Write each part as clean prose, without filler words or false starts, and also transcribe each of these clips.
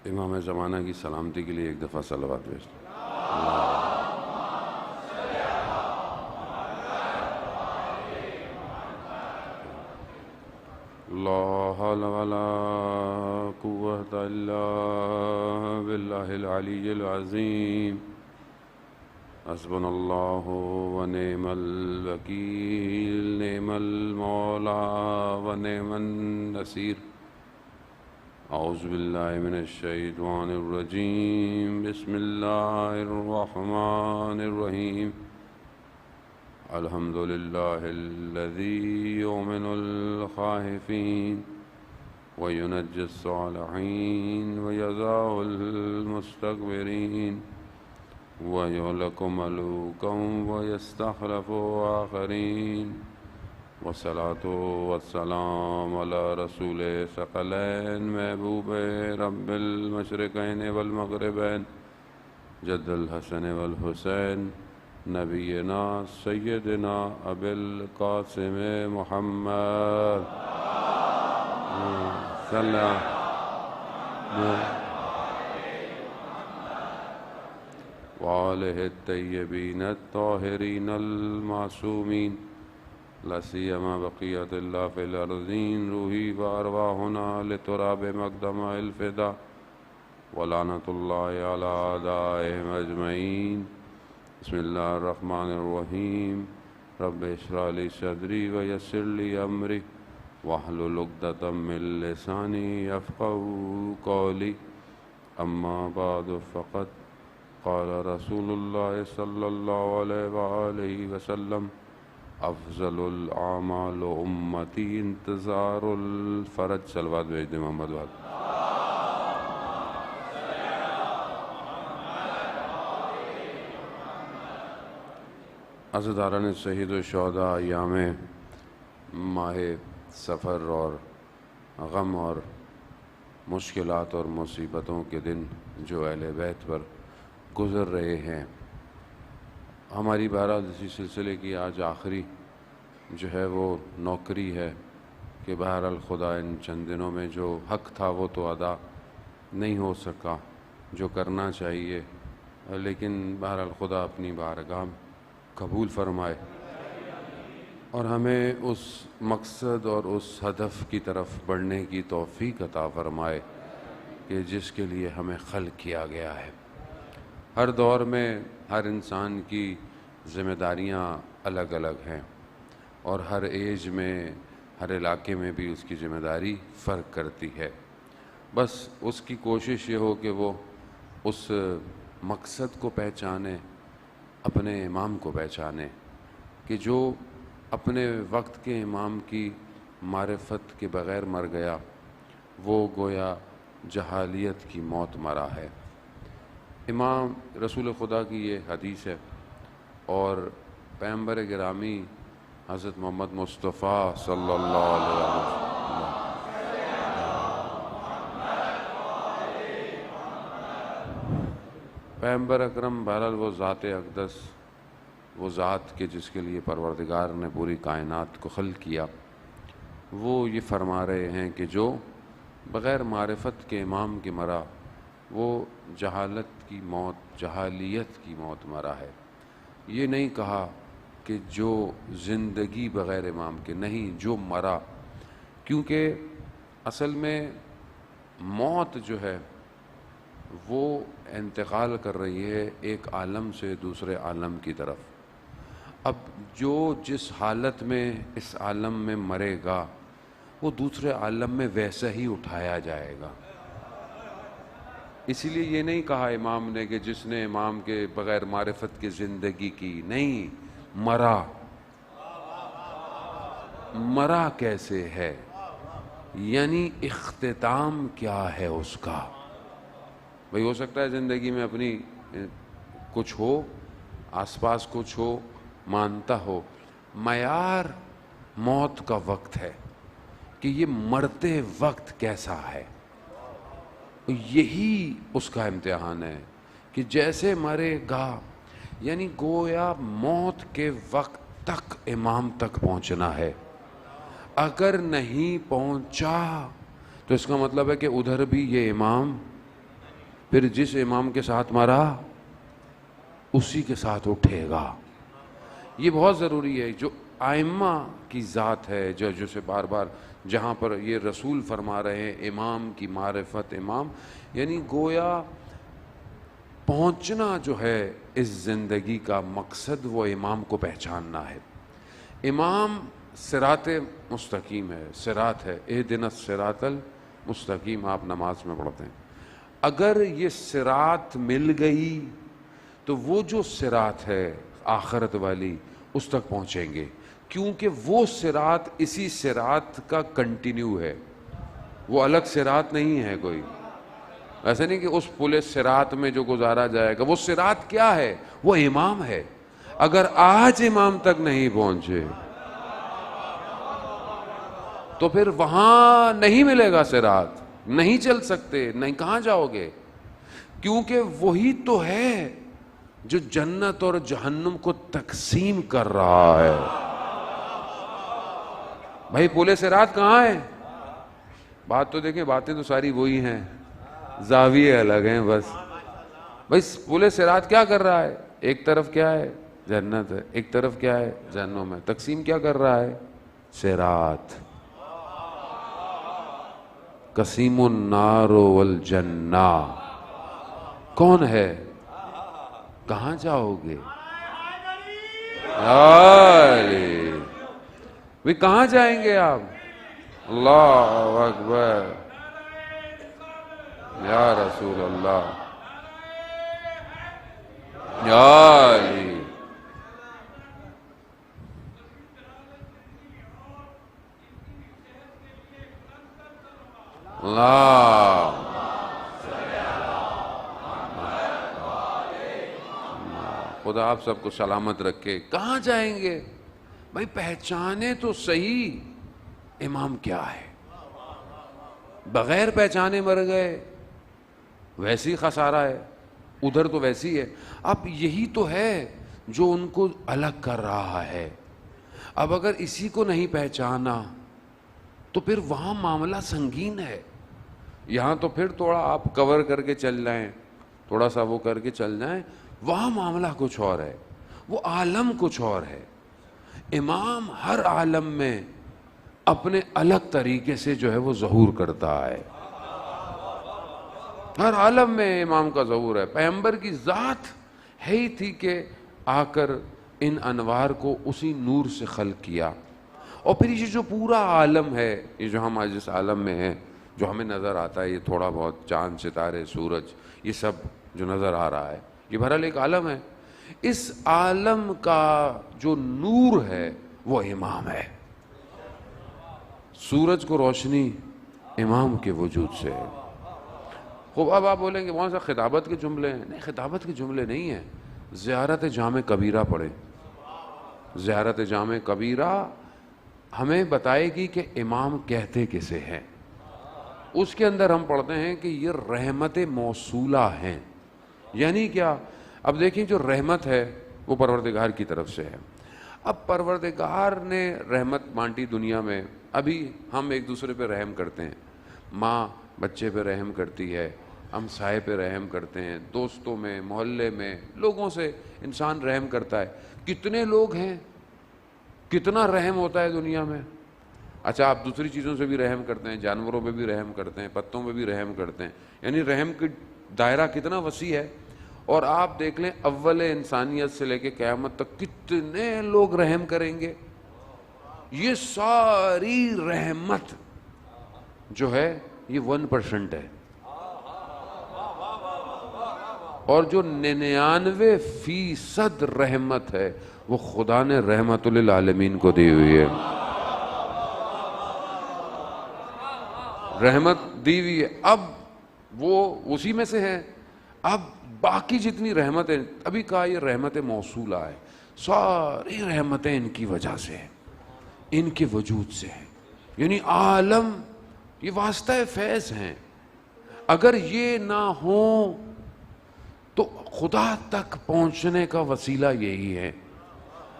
امام زمانہ کی سلامتی کے لیے ایک دفعہ صلوات بھیج دیں۔ لا حول ولا قوة إلا بالله العلي العظيم حسبنا الله ونعم الوكيل نعم المولى ونعم النصير أعوذ بالله من الشيطان الرجيم بسم الله الرحمن الرحيم الحمد لله الذي يؤمن الخائفين وينجي الصالحين ويذع المستكبرين ويهلك ملوكا ويستخلف آخرين والصلاة والسلام على رسول ثقلين محبوب رب المشرقين والمغربين جد الحسن والحسين نبینا سیدنا ابی القاسم محمد صلی اللہ وآلہ الطیبین الطاہرین المعصومین لا سیما بقیت اللہ فی الارضین روحی وارواحنا لتراب مقدم الفدا ولعنت اللہ علی اعدائهم اجمعین بسم اللہ الرحمن الرحیم رب اشرح لی صدری ویسر لی امری واحلل عقدۃ من لسانی یفقهوا قولی اما بعد فقد قال رسول اللہ صلی اللہ علیہ وآلہ وسلم افضل الاعمال امتی انتظار الفرج صلوات بھیج دیں محمد واد عزاداران شہید و شہداء ایام ماہ سفر اور غم اور مشکلات اور مصیبتوں کے دن جو اہل بیت پر گزر رہے ہیں، ہماری بہرحال اسی سلسلے کی آج آخری جو ہے وہ نوکری ہے کہ بہرحال خدا ان چند دنوں میں جو حق تھا وہ تو ادا نہیں ہو سکا جو کرنا چاہیے، لیکن بہرحال خدا اپنی بارگاہ قبول فرمائے اور ہمیں اس مقصد اور اس ہدف کی طرف بڑھنے کی توفیق عطا فرمائے کہ جس کے لیے ہمیں خلق کیا گیا ہے۔ ہر دور میں ہر انسان کی ذمہ داریاں الگ الگ ہیں اور ہر ایج میں ہر علاقے میں بھی اس کی ذمہ داری فرق کرتی ہے، بس اس کی کوشش یہ ہو کہ وہ اس مقصد کو پہچانے، اپنے امام کو پہچانے کہ جو اپنے وقت کے امام کی معرفت کے بغیر مر گیا وہ گویا جہالیت کی موت مرا ہے۔ امام رسول خدا کی یہ حدیث ہے اور پیغمبر گرامی حضرت محمد مصطفیٰ صلی اللہ علیہ وسلم پیغمبر اکرم بہرحال وہ ذات اقدس، وہ ذات کے جس کے لیے پروردگار نے پوری کائنات کو خلق کیا، وہ یہ فرما رہے ہیں کہ جو بغیر معرفت کے امام کے مرا وہ جہالت کی موت، جہالیت کی موت مرا ہے۔ یہ نہیں کہا کہ جو زندگی بغیر امام کے، نہیں، جو مرا، کیونکہ اصل میں موت جو ہے وہ انتقال کر رہی ہے ایک عالم سے دوسرے عالم کی طرف۔ اب جو جس حالت میں اس عالم میں مرے گا وہ دوسرے عالم میں ویسا ہی اٹھایا جائے گا۔ اسی لیے یہ نہیں کہا امام نے کہ جس نے امام کے بغیر معرفت کی زندگی کی، نہیں، مرا۔ مرا کیسے ہے، یعنی اختتام کیا ہے اس کا؟ بھئی ہو سکتا ہے زندگی میں اپنی کچھ ہو، آس پاس کچھ ہو، مانتا ہو، معیار موت کا وقت ہے کہ یہ مرتے وقت کیسا ہے۔ یہی اس کا امتحان ہے کہ جیسے مرے گا، یعنی گویا موت کے وقت تک امام تک پہنچنا ہے۔ اگر نہیں پہنچا تو اس کا مطلب ہے کہ ادھر بھی یہ امام پھر جس امام کے ساتھ مرا اسی کے ساتھ اٹھے گا. یہ بہت ضروری ہے. جو ائمہ کی ذات ہے, جو جسے بار بار جہاں پر یہ رسول فرما رہے ہیں امام کی معرفت, امام یعنی گویا پہنچنا جو ہے اس زندگی کا مقصد وہ امام کو پہچاننا ہے. امام صراط مستقیم ہے, صراط ہے, اہدنا الصراط المستقیم آپ نماز میں پڑھتے ہیں. اگر یہ صراط مل گئی تو وہ جو صراط ہے آخرت والی اس تک پہنچیں گے, کیونکہ وہ صراط اسی صراط کا کنٹینیو ہے, وہ الگ صراط نہیں ہے کوئی. ایسا نہیں کہ اس پل صراط میں جو گزارا جائے گا, وہ صراط کیا ہے, وہ امام ہے. اگر آج امام تک نہیں پہنچے تو پھر وہاں نہیں ملے گا صراط, نہیں چل سکتے, نہیں کہاں جاؤ گے, کیونکہ وہی تو ہے جو جنت اور جہنم کو تقسیم کر رہا ہے. بھائی پل صراط کہاں ہے؟ بات تو دیکھیں, باتیں تو ساری وہی ہیں, زاویے الگ ہیں بس. بھائی پل صراط کیا کر رہا ہے؟ ایک طرف کیا ہے؟ جنت ہے, ایک طرف کیا ہے؟ جہنم ہے. تقسیم کیا کر رہا ہے؟ صراط. قسیم النار والجنہ. کون ہے؟ کہاں جاؤ گے؟ وہ کہاں جائیں گے آپ؟ اللہ اکبر یا رسول اللہ یا علی. اللہ خدا آپ سب کو سلامت رکھے. کہاں جائیں گے بھائی؟ پہچانے تو صحیح امام کیا ہے. بغیر پہچانے مر گئے ویسی خسارہ ہے, ادھر تو ویسی ہے. اب یہی تو ہے جو ان کو الگ کر رہا ہے. اب اگر اسی کو نہیں پہچانا تو پھر وہاں معاملہ سنگین ہے. یہاں تو پھر تھوڑا آپ کور کر کے چل جائیں, تھوڑا سا وہ کر کے چل جائیں, وہاں معاملہ کچھ اور ہے, وہ عالم کچھ اور ہے. امام ہر عالم میں اپنے الگ طریقے سے جو ہے وہ ظہور کرتا ہے. ہر عالم میں امام کا ظہور ہے. پیغمبر کی ذات ہے ہی تھی کہ آ کر ان انوار کو اسی نور سے خلق کیا. اور پھر یہ جو پورا عالم ہے, یہ جو ہم آج جس عالم میں ہیں, جو ہمیں نظر آتا ہے, یہ تھوڑا بہت چاند ستارے سورج یہ سب جو نظر آ رہا ہے, یہ بہرحال ایک عالم ہے. اس عالم کا جو نور ہے وہ امام ہے. سورج کو روشنی امام کے وجود سے ہے. خوب اب آپ بولیں گے وہاں سے خطابت کے جملے ہیں. نہیں, خطابت کے جملے نہیں ہیں. زیارت جامع کبیرہ پڑھیں. زیارت جامع کبیرہ ہمیں بتائے گی کہ امام کہتے کسے ہیں. اس کے اندر ہم پڑھتے ہیں کہ یہ رحمت موصولہ ہیں. یعنی کیا؟ اب دیکھیں, جو رحمت ہے وہ پروردگار کی طرف سے ہے. اب پروردگار نے رحمت بانٹی دنیا میں. ابھی ہم ایک دوسرے پہ رحم کرتے ہیں, ماں بچے پہ رحم کرتی ہے, ہم سائے پہ رحم کرتے ہیں, دوستوں میں, محلے میں, لوگوں سے انسان رحم کرتا ہے. کتنے لوگ ہیں, کتنا رحم ہوتا ہے دنیا میں. اچھا, آپ دوسری چیزوں سے بھی رحم کرتے ہیں, جانوروں پہ بھی رحم کرتے ہیں, پتوں پہ بھی رحم کرتے ہیں. یعنی رحم کی دائرہ کتنا وسیع ہے. اور آپ دیکھ لیں اول انسانیت سے لے کے قیامت تک کتنے لوگ رحم کریں گے. یہ ساری رحمت جو ہے یہ 1% ہے, اور جو 99% رحمت ہے وہ خدا نے رحمت للعالمین کو دی ہوئی ہے. رحمت دی ہوئی ہے, اب وہ اسی میں سے ہے. اب باقی جتنی رحمتیں, ابھی کہا یہ رحمت موصولہ ہے, ساری رحمتیں ان کی وجہ سے ہیں, ان کے وجود سے ہیں. یعنی عالم یہ واسطہ فیض ہیں. اگر یہ نہ ہوں تو خدا تک پہنچنے کا وسیلہ یہی ہے.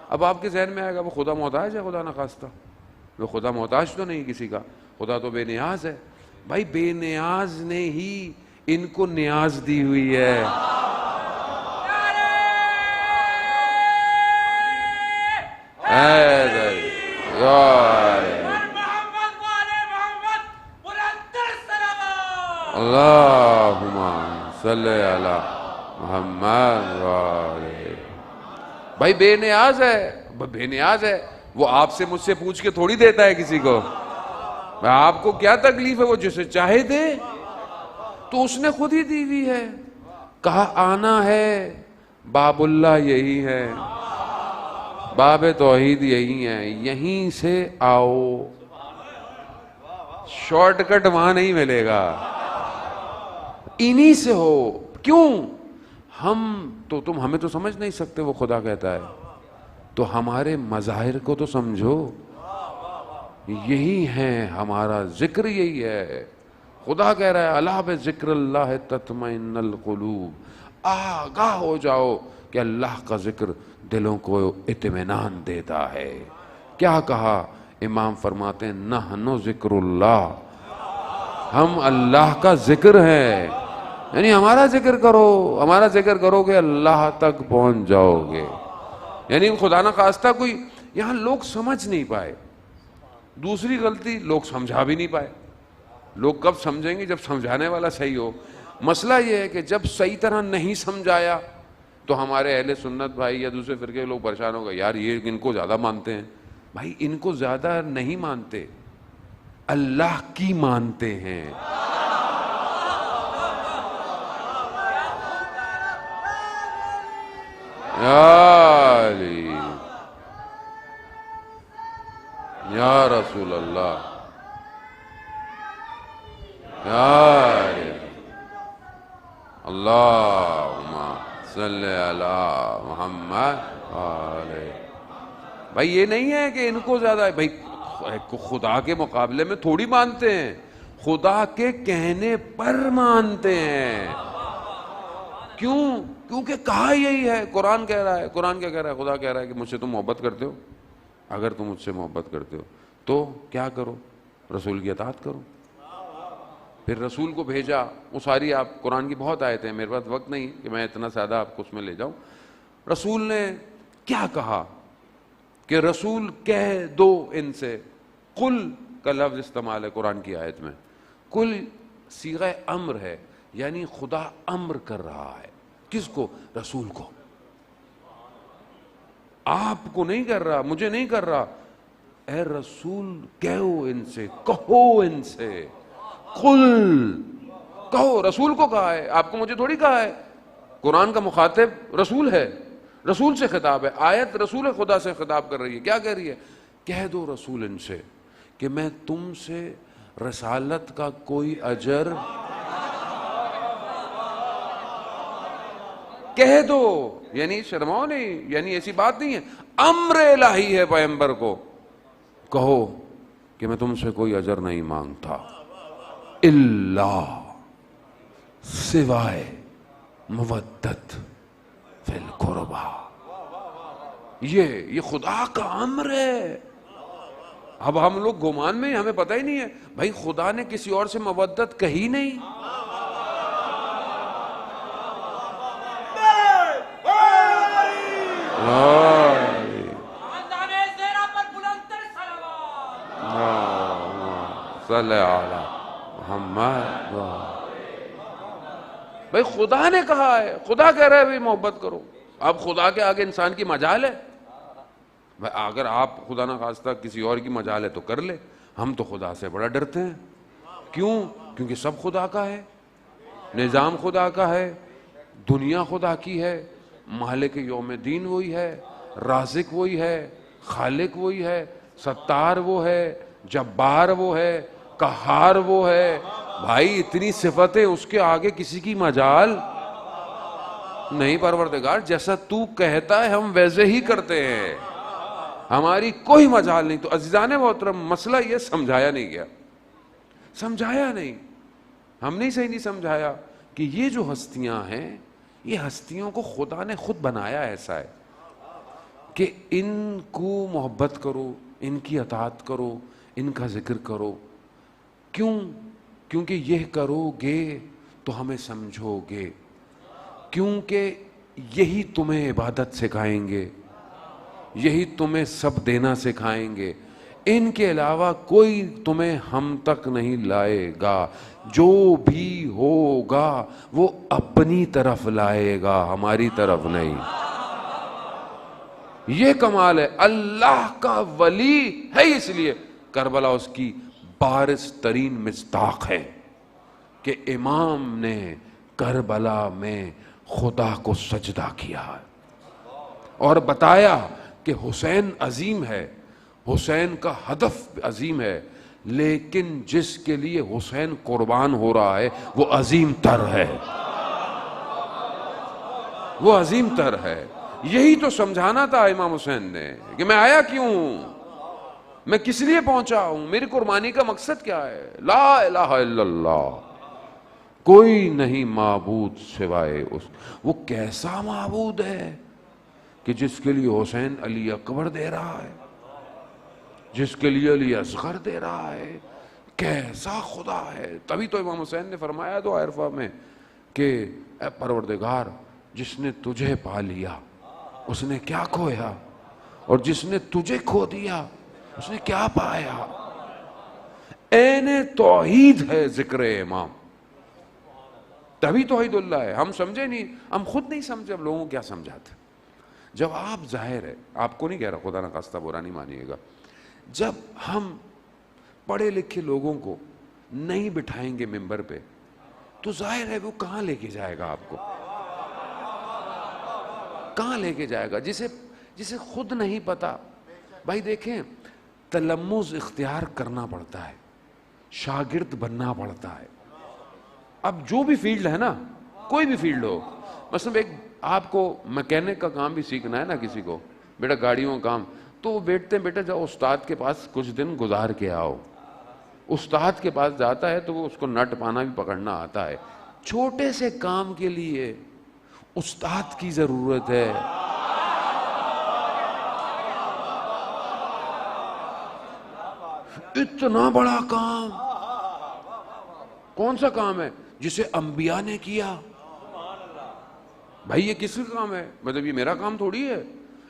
اب آپ کے ذہن میں آئے گا وہ خدا محتاج ہے؟ خدا نخواستہ وہ خدا محتاج تو نہیں کسی کا, خدا تو بے نیاز ہے. بھائی بے نیاز نے ہی ان کو نیاز دی ہوئی ہے. اللہم صلی علی محمد وآلہ. بھائی بے نیاز ہے، بے نیاز ہے. وہ آپ سے مجھ سے پوچھ کے تھوڑی دیتا ہے کسی کو. آپ کو کیا تکلیف ہے؟ وہ جسے چاہے دے. تو اس نے خود ہی دی ہوئی ہے. کہا آنا ہے باب اللہ یہی ہے، باب توحید یہی ہے، یہیں سے آؤ. شارٹ کٹ وہاں نہیں ملے گا، انہی سے ہو. کیوں؟ تم ہمیں تو سمجھ نہیں سکتے. وہ خدا کہتا ہے تو ہمارے مظاہر کو تو سمجھو. یہی ہے ہمارا ذکر، یہی ہے. خدا کہہ رہا ہے الا بذکر اللہ تطمئن القلوب. آگاہ ہو جاؤ کہ اللہ کا ذکر دلوں کو اطمینان دیتا ہے. کیا کہا؟ امام فرماتے ہیں نحن ذکر اللہ، ہم اللہ کا ذکر ہے. یعنی ہمارا ذکر کرو، ہمارا ذکر کرو کہ اللہ تک پہنچ جاؤ گے. یعنی خدا نہ خواستہ کوئی یہاں لوگ سمجھ نہیں پائے. دوسری غلطی، لوگ سمجھا بھی نہیں پائے. لوگ کب سمجھیں گے؟ جب سمجھانے والا صحیح ہو. مسئلہ یہ ہے کہ جب صحیح طرح نہیں سمجھایا تو ہمارے اہل سنت بھائی یا دوسرے فرقے کے لوگ پریشان ہو گئے، یار یہ ان کو زیادہ مانتے ہیں. بھائی ان کو زیادہ نہیں مانتے، اللہ کی مانتے ہیں. یا علی یا رسول اللہ یا علی اللہم صلی علی محمد علیہ. بھائی یہ نہیں ہے کہ ان کو زیادہ، بھائی خدا کے مقابلے میں تھوڑی مانتے ہیں، خدا کے کہنے پر مانتے ہیں. کیوں؟ کیونکہ کہا یہی ہے. قرآن کہہ رہا ہے. قرآن کیا کہہ رہا ہے؟ خدا کہہ رہا ہے کہ مجھ سے تم محبت کرتے ہو، اگر تم مجھ سے محبت کرتے ہو تو کیا کرو؟ رسول کی اطاعت کرو. پھر رسول کو بھیجا. وہ ساری آپ قرآن کی بہت آیتیں ہیں، میرے پاس وقت نہیں کہ میں اتنا زیادہ آپ کو اس میں لے جاؤں. رسول نے کیا کہا کہ رسول کہہ دو ان سے. قل کا لفظ استعمال ہے قرآن کی آیت میں. قل صیغہ امر ہے، یعنی خدا امر کر رہا ہے. کس کو؟ رسول کو. آپ کو نہیں کر رہا، مجھے نہیں کر رہا. اے رسول کہو ان سے، کہو ان سے. قل کہو. رسول کو کہا ہے، آپ کو مجھے تھوڑی کہا ہے. قرآن کا مخاطب رسول ہے، رسول سے خطاب ہے. آیت رسول خدا سے خطاب کر رہی ہے. کیا کہہ رہی ہے؟ کہہ دو رسول ان سے کہ میں تم سے رسالت کا کوئی اجر کہہ دو. یعنی شرماؤ نہیں، یعنی ایسی بات نہیں ہے، امر الہی ہے پیغمبر کو. کہو کہ میں تم سے کوئی اجر نہیں مانگتا الا سوائے مودت فی القربہ. یہ خدا کا امر ہے. اب ہم لوگ گمان میں، ہمیں پتہ ہی نہیں ہے. بھائی خدا نے کسی اور سے مودت کہی نہیں. صلی علی محمد. بھائی خدا نے کہا ہے، خدا کہہ رہا ہے بھی محبت کرو. اب خدا کے آگے انسان کی مجال ہے؟ اگر آپ خدا نہ خواستہ کسی اور کی مجال ہے تو کر لے. ہم تو خدا سے بڑا ڈرتے ہیں. کیوں؟ کیونکہ سب خدا کا ہے، نظام خدا کا ہے، دنیا خدا کی ہے، مالک یوم دین وہی ہے، رازق وہی ہے، خالق وہی ہے، ستار وہ ہے، جبار وہ ہے، قہار وہ ہے. بھائی اتنی صفتیں، اس کے آگے کسی کی مجال نہیں. پروردگار جیسا تو کہتا ہے ہم ویسے ہی کرتے ہیں، ہماری کوئی مجال نہیں. تو عزیزان محترم مسئلہ یہ سمجھایا نہیں گیا، سمجھایا نہیں. ہم نے صحیح نہیں سمجھایا کہ یہ جو ہستیاں ہیں، یہ ہستیوں کو خدا نے خود بنایا ایسا ہے کہ ان کو محبت کرو، ان کی اطاعت کرو، ان کا ذکر کرو. کیوں؟ کیونکہ یہ کرو گے تو ہمیں سمجھو گے، کیونکہ یہی تمہیں عبادت سکھائیں گے، یہی تمہیں سب دینا سکھائیں گے، ان کے علاوہ کوئی تمہیں ہم تک نہیں لائے گا، جو بھی ہوگا وہ اپنی طرف لائے گا، ہماری طرف نہیں۔ یہ کمال ہے، اللہ کا ولی ہے، اس لیے کربلا اس کی بارز ترین مصداق ہے کہ امام نے کربلا میں خدا کو سجدہ کیا اور بتایا کہ حسین عظیم ہے، حسین کا ہدف عظیم ہے، لیکن جس کے لیے حسین قربان ہو رہا ہے وہ عظیم تر ہے، وہ عظیم تر ہے۔ یہی تو سمجھانا تھا امام حسین نے کہ میں آیا کیوں ہوں، میں کس لیے پہنچا ہوں، میری قربانی کا مقصد کیا ہے۔ لا الہ الا اللہ، کوئی نہیں معبود سوائے اس۔ وہ کیسا معبود ہے کہ جس کے لیے حسین علی اکبر دے رہا ہے، جس کے لیے علی اصغر دے رہا ہے، کیسا خدا ہے۔ تبھی تو امام حسین نے فرمایا دعا عرفہ میں کہ اے پروردگار، جس نے تجھے پا لیا اس نے کیا کھویا، اور جس نے تجھے کھو دیا اس نے کیا پایا۔ عین توحید ہے ذکر امام، تبھی توحید اللہ ہے۔ ہم سمجھے نہیں، ہم خود نہیں سمجھے، اب لوگوں کو کیا سمجھاتے۔ جب آپ، ظاہر ہے، آپ کو نہیں کہہ رہا، خدا نہ خواستہ برا نہیں مانیے گا، جب ہم پڑھے لکھے لوگوں کو نہیں بٹھائیں گے ممبر پہ تو ظاہر ہے وہ کہاں لے کے جائے گا آپ کو، کہاں لے کے جائے گا، جسے خود نہیں پتا۔ بھائی دیکھیں، تلمذ اختیار کرنا پڑتا ہے، شاگرد بننا پڑتا ہے۔ اب جو بھی فیلڈ ہے نا، کوئی بھی فیلڈ ہو، مثلا ایک آپ کو میکینک کا کام بھی سیکھنا ہے نا، کسی کو بیٹا گاڑیوں کا کام، تو وہ بیٹھتے ہیں بیٹا جاؤ استاد کے پاس کچھ دن گزار کے آؤ۔ استاد کے پاس جاتا ہے تو وہ اس کو نٹ پانا بھی پکڑنا آتا ہے۔ چھوٹے سے کام کے لیے استاد کی ضرورت ہے۔ اتنا بڑا کام، کون سا کام ہے جسے انبیاء نے کیا؟ بھائی یہ کس کا کام ہے؟ مطلب یہ میرا کام تھوڑی ہے،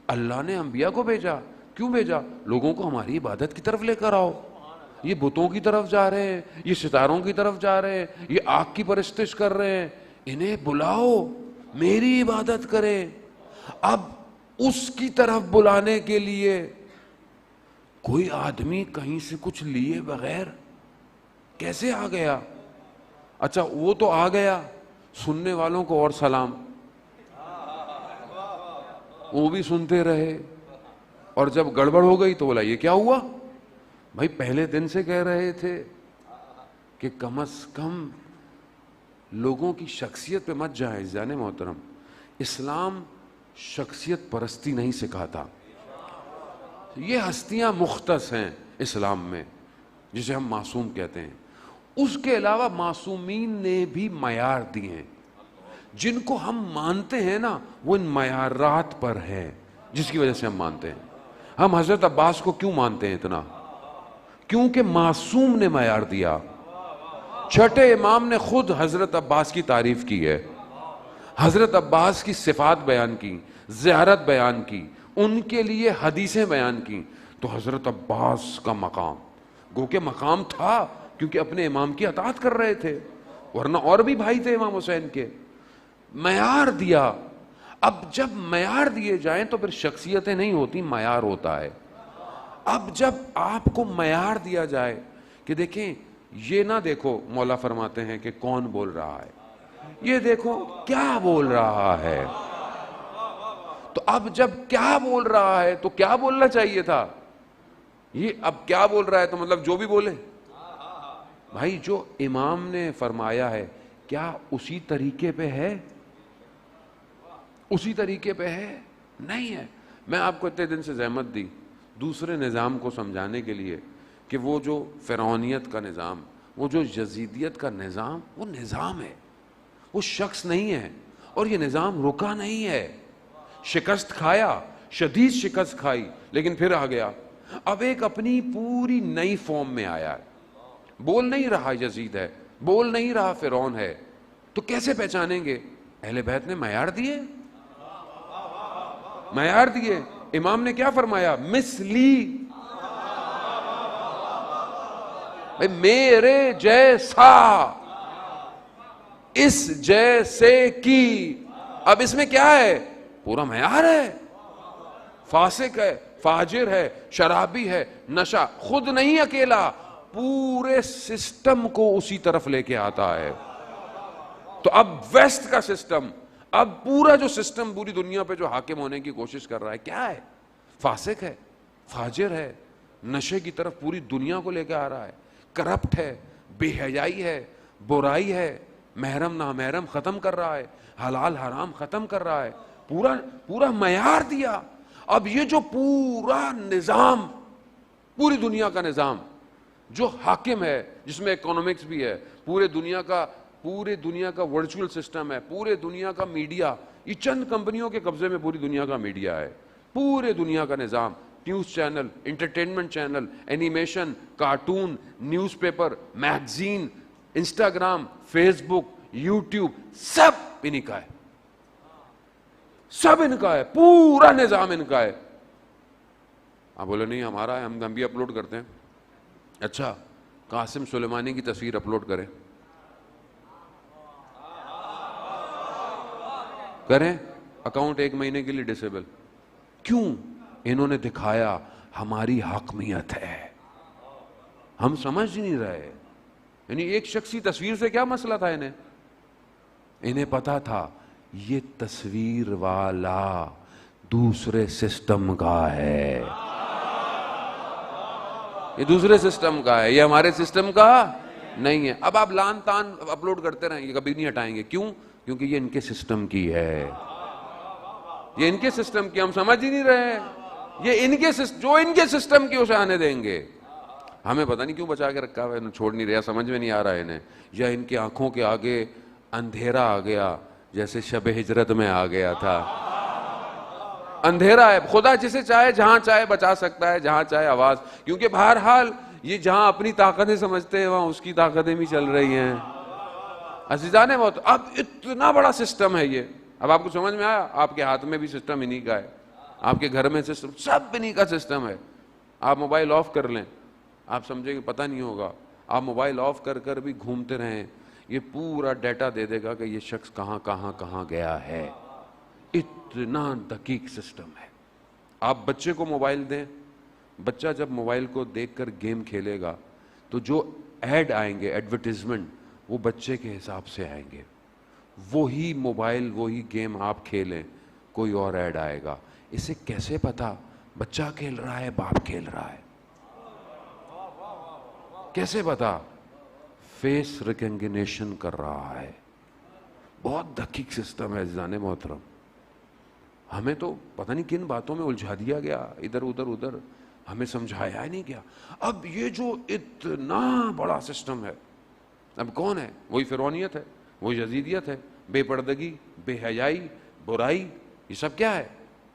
اللہ نے انبیاء کو بھیجا۔ کیوں بھیجا؟ لوگوں کو ہماری عبادت کی طرف لے کر آؤ۔ یہ بتوں کی طرف جا رہے ہیں، یہ ستاروں کی طرف جا رہے ہیں، یہ آگ کی پرستش کر رہے ہیں، انہیں بلاؤ میری عبادت کریں۔ اب اس کی طرف بلانے کے لیے کوئی آدمی کہیں سے کچھ لیے بغیر کیسے آ گیا؟ اچھا وہ تو آ گیا، سننے والوں کو اور سلام، وہ بھی سنتے رہے، اور جب گڑبڑ ہو گئی تو بولا یہ کیا ہوا؟ بھائی پہلے دن سے کہہ رہے تھے کہ کم از کم لوگوں کی شخصیت پہ مت جائیں۔ جان محترم، اسلام شخصیت پرستی نہیں سکھاتا۔ یہ ہستیاں مختص ہیں اسلام میں جسے ہم معصوم کہتے ہیں، اس کے علاوہ معصومین نے بھی معیار دیے ہیں، جن کو ہم مانتے ہیں نا وہ ان معیارات پر ہیں جس کی وجہ سے ہم مانتے ہیں۔ ہم حضرت عباس کو کیوں مانتے ہیں اتنا؟ کیونکہ معصوم نے معیار دیا۔ چھٹے امام نے خود حضرت عباس کی تعریف کی ہے، حضرت عباس کی صفات بیان کی، زیارت بیان کی، ان کے لیے حدیثیں بیان کی۔ تو حضرت عباس کا مقام گو کہ مقام تھا کیونکہ اپنے امام کی اطاعت کر رہے تھے، ورنہ اور بھی بھائی تھے امام حسین کے۔ معیار دیا۔ اب جب معیار دیے جائیں تو پھر شخصیتیں نہیں ہوتی، معیار ہوتا ہے۔ اب جب آپ کو معیار دیا جائے کہ دیکھیں یہ نہ دیکھو مولا فرماتے ہیں کہ کون بول رہا ہے، یہ دیکھو کیا بول رہا ہے۔ تو اب جب کیا بول رہا ہے تو کیا بولنا چاہیے تھا؟ یہ اب کیا بول رہا ہے تو مطلب جو بھی بولے؟ بھائی جو امام نے فرمایا ہے کیا اسی طریقے پہ ہے؟ اسی طریقے پہ ہے؟ نہیں ہے۔ میں آپ کو اتنے دن سے زحمت دی دوسرے نظام کو سمجھانے کے لیے کہ وہ جو فرعونیت کا نظام، وہ جو یزیدیت کا نظام، وہ نظام ہے، وہ شخص نہیں ہے، اور یہ نظام رکا نہیں ہے۔ شکست کھایا، شدید شکست کھائی، لیکن پھر آ گیا۔ اب ایک اپنی پوری نئی فارم میں آیا ہے، بول نہیں رہا یزید ہے، بول نہیں رہا فرعون ہے، تو کیسے پہچانیں گے؟ اہل بیت نے معیار دیے، معیار دیے. امام نے کیا فرمایا؟ مثلی، میرے جیسا، اس جیسے کی. اب اس میں کیا ہے؟ پورا معیار ہے. فاسق ہے، فاجر ہے، شرابی ہے، نشہ خود نہیں اکیلا، پورے سسٹم کو اسی طرف لے کے آتا ہے. تو اب ویسٹ کا سسٹم، اب پورا جو سسٹم پوری دنیا پہ جو حاکم ہونے کی کوشش کر رہا ہے کیا ہے؟ فاسق ہے، فاجر ہے، نشے کی طرف پوری دنیا کو لے کے آ رہا ہے، کرپٹ ہے، بے حیائی ہے، برائی ہے، محرم نامحرم ختم کر رہا ہے، حلال حرام ختم کر رہا ہے. پورا معیار دیا. اب یہ جو پورا نظام، پوری دنیا کا نظام جو حاکم ہے، جس میں اکانومکس بھی ہے، پورے دنیا کا ورچوئل سسٹم ہے، پورے دنیا کا میڈیا، یہ چند کمپنیوں کے قبضے میں پوری دنیا کا میڈیا ہے. پورے دنیا کا نظام، news channel, entertainment channel, animation, cartoon, newspaper, magazine, Instagram, Facebook, YouTube, سب انہی کا ہے، سب ان کا ہے، پورا نظام ان کا ہے. آپ بولے نہیں ہمارا ہے، ہم بھی اپلوڈ کرتے ہیں. اچھا، قاسم سلیمانی کی تصویر اپلوڈ کریں، اکاؤنٹ 1 مہینے کے لیے ڈسیبل. کیوں؟ انہوں نے دکھایا ہماری حاکمیت ہے. ہم سمجھ نہیں رہے. یعنی ایک شخصی تصویر سے کیا مسئلہ تھا؟ انہیں پتا تھا یہ تصویر والا دوسرے سسٹم کا ہے، یہ دوسرے سسٹم کا ہے، یہ ہمارے سسٹم کا نہیں ہے. اب آپ لان تان اپلوڈ کرتے رہیں، یہ کبھی نہیں ہٹائیں گے. کیوں؟ کیونکہ یہ ان کے سسٹم کی ہے، یہ ان کے سسٹم کی. ہم سمجھ ہی نہیں رہے. یہ ان کے جو ان کے سسٹم کی اسے آنے دیں گے. ہمیں پتہ نہیں کیوں بچا کے رکھا ہوا ہے، چھوڑ نہیں رہا، سمجھ میں نہیں آ رہا ہے انہیں. یا ان کی آنکھوں کے آگے اندھیرا آ گیا، جیسے شب ہجرت میں آ گیا تھا. اندھیرا ہے. خدا جسے چاہے جہاں چاہے بچا سکتا ہے، جہاں چاہے آواز. کیونکہ بہرحال یہ جہاں اپنی طاقتیں سمجھتے ہیں وہاں اس کی طاقتیں بھی چل رہی ہیں. عزیزان موت، اب اتنا بڑا سسٹم ہے یہ. اب آپ کو سمجھ میں آیا؟ آپ کے ہاتھ میں بھی سسٹم انہی کا ہے، آپ کے گھر میں سسٹم، سب انہی کا سسٹم ہے. آپ موبائل آف کر لیں، آپ سمجھیں کہ پتہ نہیں ہوگا. آپ موبائل آف کر کر بھی گھومتے رہیں، یہ پورا ڈیٹا دے دے گا کہ یہ شخص کہاں کہاں کہاں گیا ہے. اتنا دقیق سسٹم ہے. آپ بچے کو موبائل دیں، بچہ جب موبائل کو دیکھ کر گیم کھیلے گا تو جو ایڈ آئیں گے، ایڈورٹیزمنٹ، وہ بچے کے حساب سے آئیں گے. وہی موبائل، وہی گیم آپ کھیلیں، کوئی اور ایڈ آئے گا. اسے کیسے پتا بچہ کھیل رہا ہے باپ کھیل رہا ہے؟ کیسے پتا؟ فیس ریکگنیشن کر رہا ہے. بہت دقیق سسٹم ہے عزیزان محترم. ہمیں تو پتہ نہیں کن باتوں میں الجھا دیا گیا، ادھر ادھر ہمیں سمجھایا ہی نہیں گیا. اب یہ جو اتنا بڑا سسٹم ہے، اب کون ہے؟ وہی فرعونیت ہے، وہی یزیدیت ہے، بے پردگی، بے حیائی، برائی، یہ سب کیا ہے؟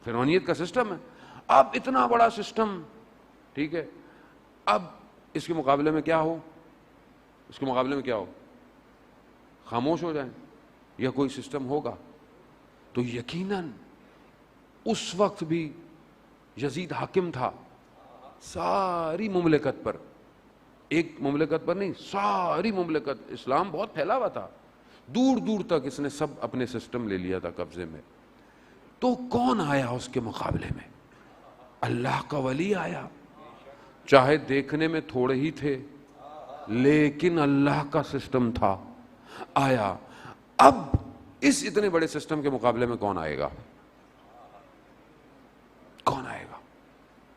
فرعونیت کا سسٹم ہے. اب اتنا بڑا سسٹم، ٹھیک ہے، اب اس کے مقابلے میں کیا ہو؟ اس کے مقابلے میں کیا ہو؟ خاموش ہو جائیں یا کوئی سسٹم ہوگا؟ تو یقیناً اس وقت بھی یزید حاکم تھا ساری مملکت پر، ایک مملکت پر نہیں، ساری مملکت. اسلام بہت پھیلا ہوا تھا، دور دور تک اس نے سب اپنے سسٹم لے لیا تھا قبضے میں. تو کون آیا اس کے مقابلے میں؟ اللہ کا ولی آیا. چاہے دیکھنے میں تھوڑے ہی تھے لیکن اللہ کا سسٹم تھا، آیا. اب اس اتنے بڑے سسٹم کے مقابلے میں کون آئے گا؟ کون آئے گا؟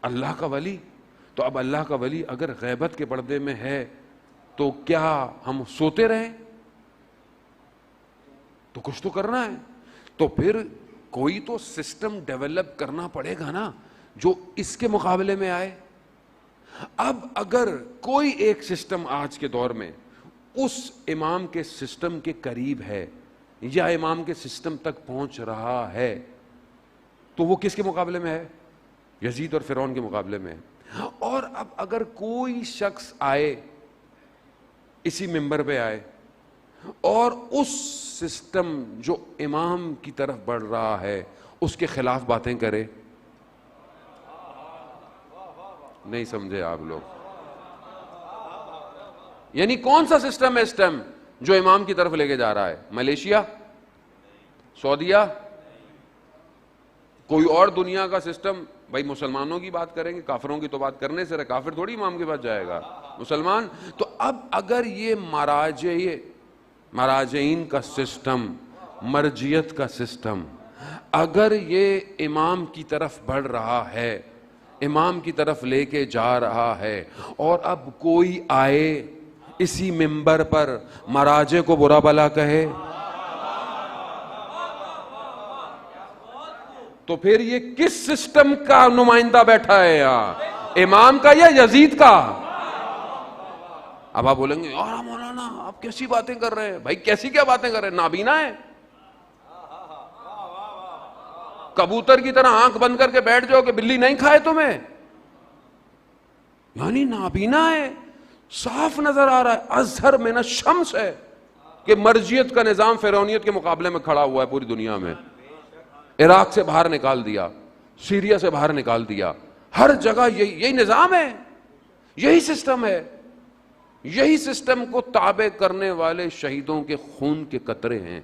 اللہ کا ولی. تو اب اللہ کا ولی اگر غیبت کے پردے میں ہے تو کیا ہم سوتے رہیں؟ تو کچھ تو کرنا ہے. تو پھر کوئی تو سسٹم ڈیولپ کرنا پڑے گا نا جو اس کے مقابلے میں آئے. اب اگر کوئی ایک سسٹم آج کے دور میں اس امام کے سسٹم کے قریب ہے یا امام کے سسٹم تک پہنچ رہا ہے تو وہ کس کے مقابلے میں ہے؟ یزید اور فرعون کے مقابلے میں ہے. اور اب اگر کوئی شخص آئے، اسی منبر پہ آئے اور اس سسٹم جو امام کی طرف بڑھ رہا ہے اس کے خلاف باتیں کرے. نہیں سمجھے آپ لوگ؟ یعنی کون سا سسٹم ہے اس ٹائم جو امام کی طرف لے کے جا رہا ہے؟ ملیشیا، سعودیہ، کوئی اور دنیا کا سسٹم؟ بھائی مسلمانوں کی بات کریں گے، کافروں کی تو بات کرنے سے رہے، کافر تھوڑی امام کے پاس جائے گا، مسلمان. تو اب اگر یہ مراجعین کا سسٹم، مرجیت کا سسٹم اگر یہ امام کی طرف بڑھ رہا ہے، امام کی طرف لے کے جا رہا ہے، اور اب کوئی آئے اسی منبر پر مراجع کو برا بھلا کہے، تو پھر یہ کس سسٹم کا نمائندہ بیٹھا ہے یہاں؟ امام کا یا یزید کا؟ اب آپ بولیں گے یار مولانا آپ کیسی باتیں کر رہے ہیں. بھائی کیسی کیا باتیں کر رہے ہیں؟ نابینا ہے؟ کبوتر کی طرح آنکھ بند کر کے بیٹھ جاؤ کہ بلی نہیں کھائے تمہیں؟ یعنی نابینا ہے. صاف نظر آ رہا ہے ازہر من الشمس ہے کہ مرجیت کا نظام فرعونیت کے مقابلے میں کھڑا ہوا ہے پوری دنیا میں. عراق سے باہر نکال دیا، سیریا سے باہر نکال دیا، ہر جگہ یہی نظام ہے، یہی سسٹم ہے. یہی سسٹم کو تابع کرنے والے شہیدوں کے خون کے قطرے ہیں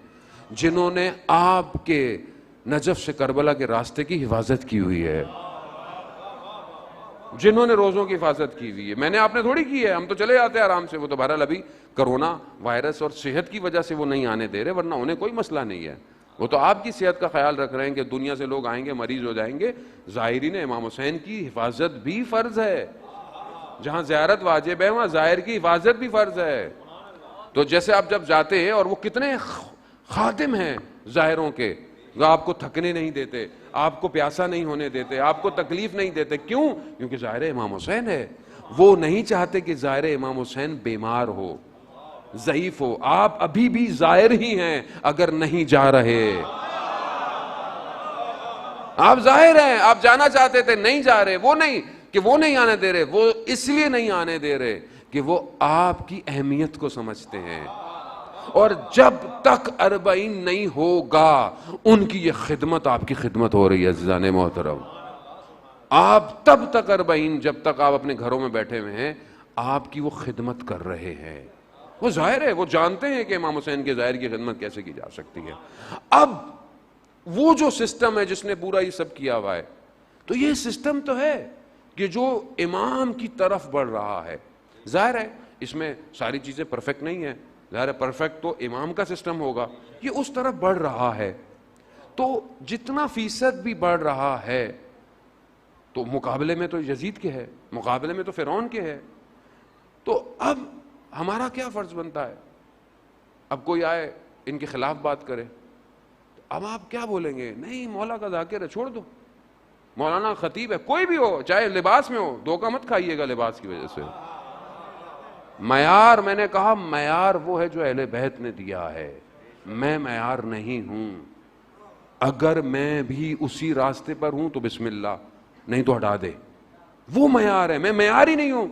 جنہوں نے آپ کے نجف سے کربلا کے راستے کی حفاظت کی ہوئی ہے، جنہوں نے روزوں کی حفاظت کی ہوئی ہے. میں نے آپ نے تھوڑی کی ہے، ہم تو چلے جاتے ہیں آرام سے. وہ تو بہرحال ابھی کرونا وائرس اور صحت کی وجہ سے وہ نہیں آنے دے رہے، ورنہ انہیں کوئی مسئلہ نہیں ہے. وہ تو آپ کی صحت کا خیال رکھ رہے ہیں کہ دنیا سے لوگ آئیں گے مریض ہو جائیں گے. زائرین امام حسین کی حفاظت بھی فرض ہے. جہاں زیارت واجب ہے وہاں زائر کی حفاظت بھی فرض ہے. تو جیسے آپ جب جاتے ہیں، اور وہ کتنے خادم ہیں زائروں کے، وہ آپ کو تھکنے نہیں دیتے، آپ کو پیاسا نہیں ہونے دیتے، آپ کو تکلیف نہیں دیتے. کیوں؟ کیونکہ زائر امام حسین ہے. وہ نہیں چاہتے کہ زائر امام حسین بیمار ہو، ضعیف ہو. آپ ابھی بھی زائر ہی ہیں اگر نہیں جا رہے. آپ ظاہر ہیں، آپ جانا چاہتے تھے نہیں جا رہے. وہ نہیں کہ وہ نہیں آنے دے رہے، وہ اس لیے نہیں آنے دے رہے کہ وہ آپ کی اہمیت کو سمجھتے ہیں. اور جب تک 40 نہیں ہوگا ان کی یہ خدمت آپ کی خدمت ہو رہی ہے. عزیزان محترم، آپ تب تک 40 جب تک آپ اپنے گھروں میں بیٹھے ہوئے ہیں آپ کی وہ خدمت کر رہے ہیں. وہ ظاہر ہے، وہ جانتے ہیں کہ امام حسین کے ظاہر کی خدمت کیسے کی جا سکتی ہے. اب وہ جو سسٹم ہے جس نے پورا یہ سب کیا ہوا ہے، تو یہ سسٹم تو ہے کہ جو امام کی طرف بڑھ رہا ہے. ظاہر ہے اس میں ساری چیزیں پرفیکٹ نہیں ہیں، ظاہر ہے پرفیکٹ تو امام کا سسٹم ہوگا. یہ اس طرف بڑھ رہا ہے، تو جتنا فیصد بھی بڑھ رہا ہے تو مقابلے میں تو یزید کے ہے، مقابلے میں تو فرعون کے ہے. تو اب ہمارا کیا فرض بنتا ہے؟ اب کوئی آئے ان کے خلاف بات کرے، اب آپ کیا بولیں گے؟ نہیں مولا کا ذاکر ہے، چھوڑ دو. مولانا خطیب ہے، کوئی بھی ہو، چاہے لباس میں ہو، دھوکہ مت کھائیے گا لباس کی وجہ سے. معیار، میں نے کہا معیار وہ ہے جو اہل بیت نے دیا ہے، میں معیار نہیں ہوں. اگر میں بھی اسی راستے پر ہوں تو بسم اللہ، نہیں تو ہٹا دے. وہ معیار ہے، میں معیار ہی نہیں ہوں.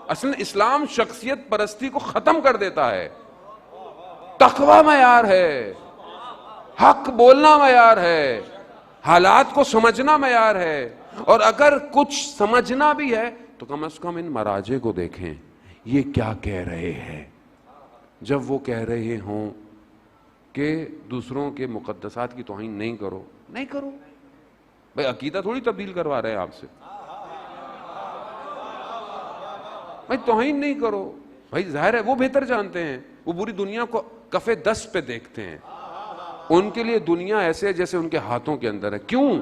اصل اسلام شخصیت پرستی کو ختم کر دیتا ہے. تقوی معیار ہے، حق بولنا معیار ہے، حالات کو سمجھنا معیار ہے. اور اگر کچھ سمجھنا بھی ہے تو کم از کم ان مراجع کو دیکھیں یہ کیا کہہ رہے ہیں. جب وہ کہہ رہے ہوں کہ دوسروں کے مقدسات کی توہین نہیں کرو، نہیں کرو. بھائی عقیدہ تھوڑی تبدیل کروا رہے ہیں آپ سے. بھائی توہین نہیں کرو. بھائی ظاہر ہے وہ بہتر جانتے ہیں، وہ پوری دنیا کو کفِ دست پہ دیکھتے ہیں. ان کے لیے دنیا ایسے جیسے ان کے ہاتھوں کے اندر ہے. کیوں؟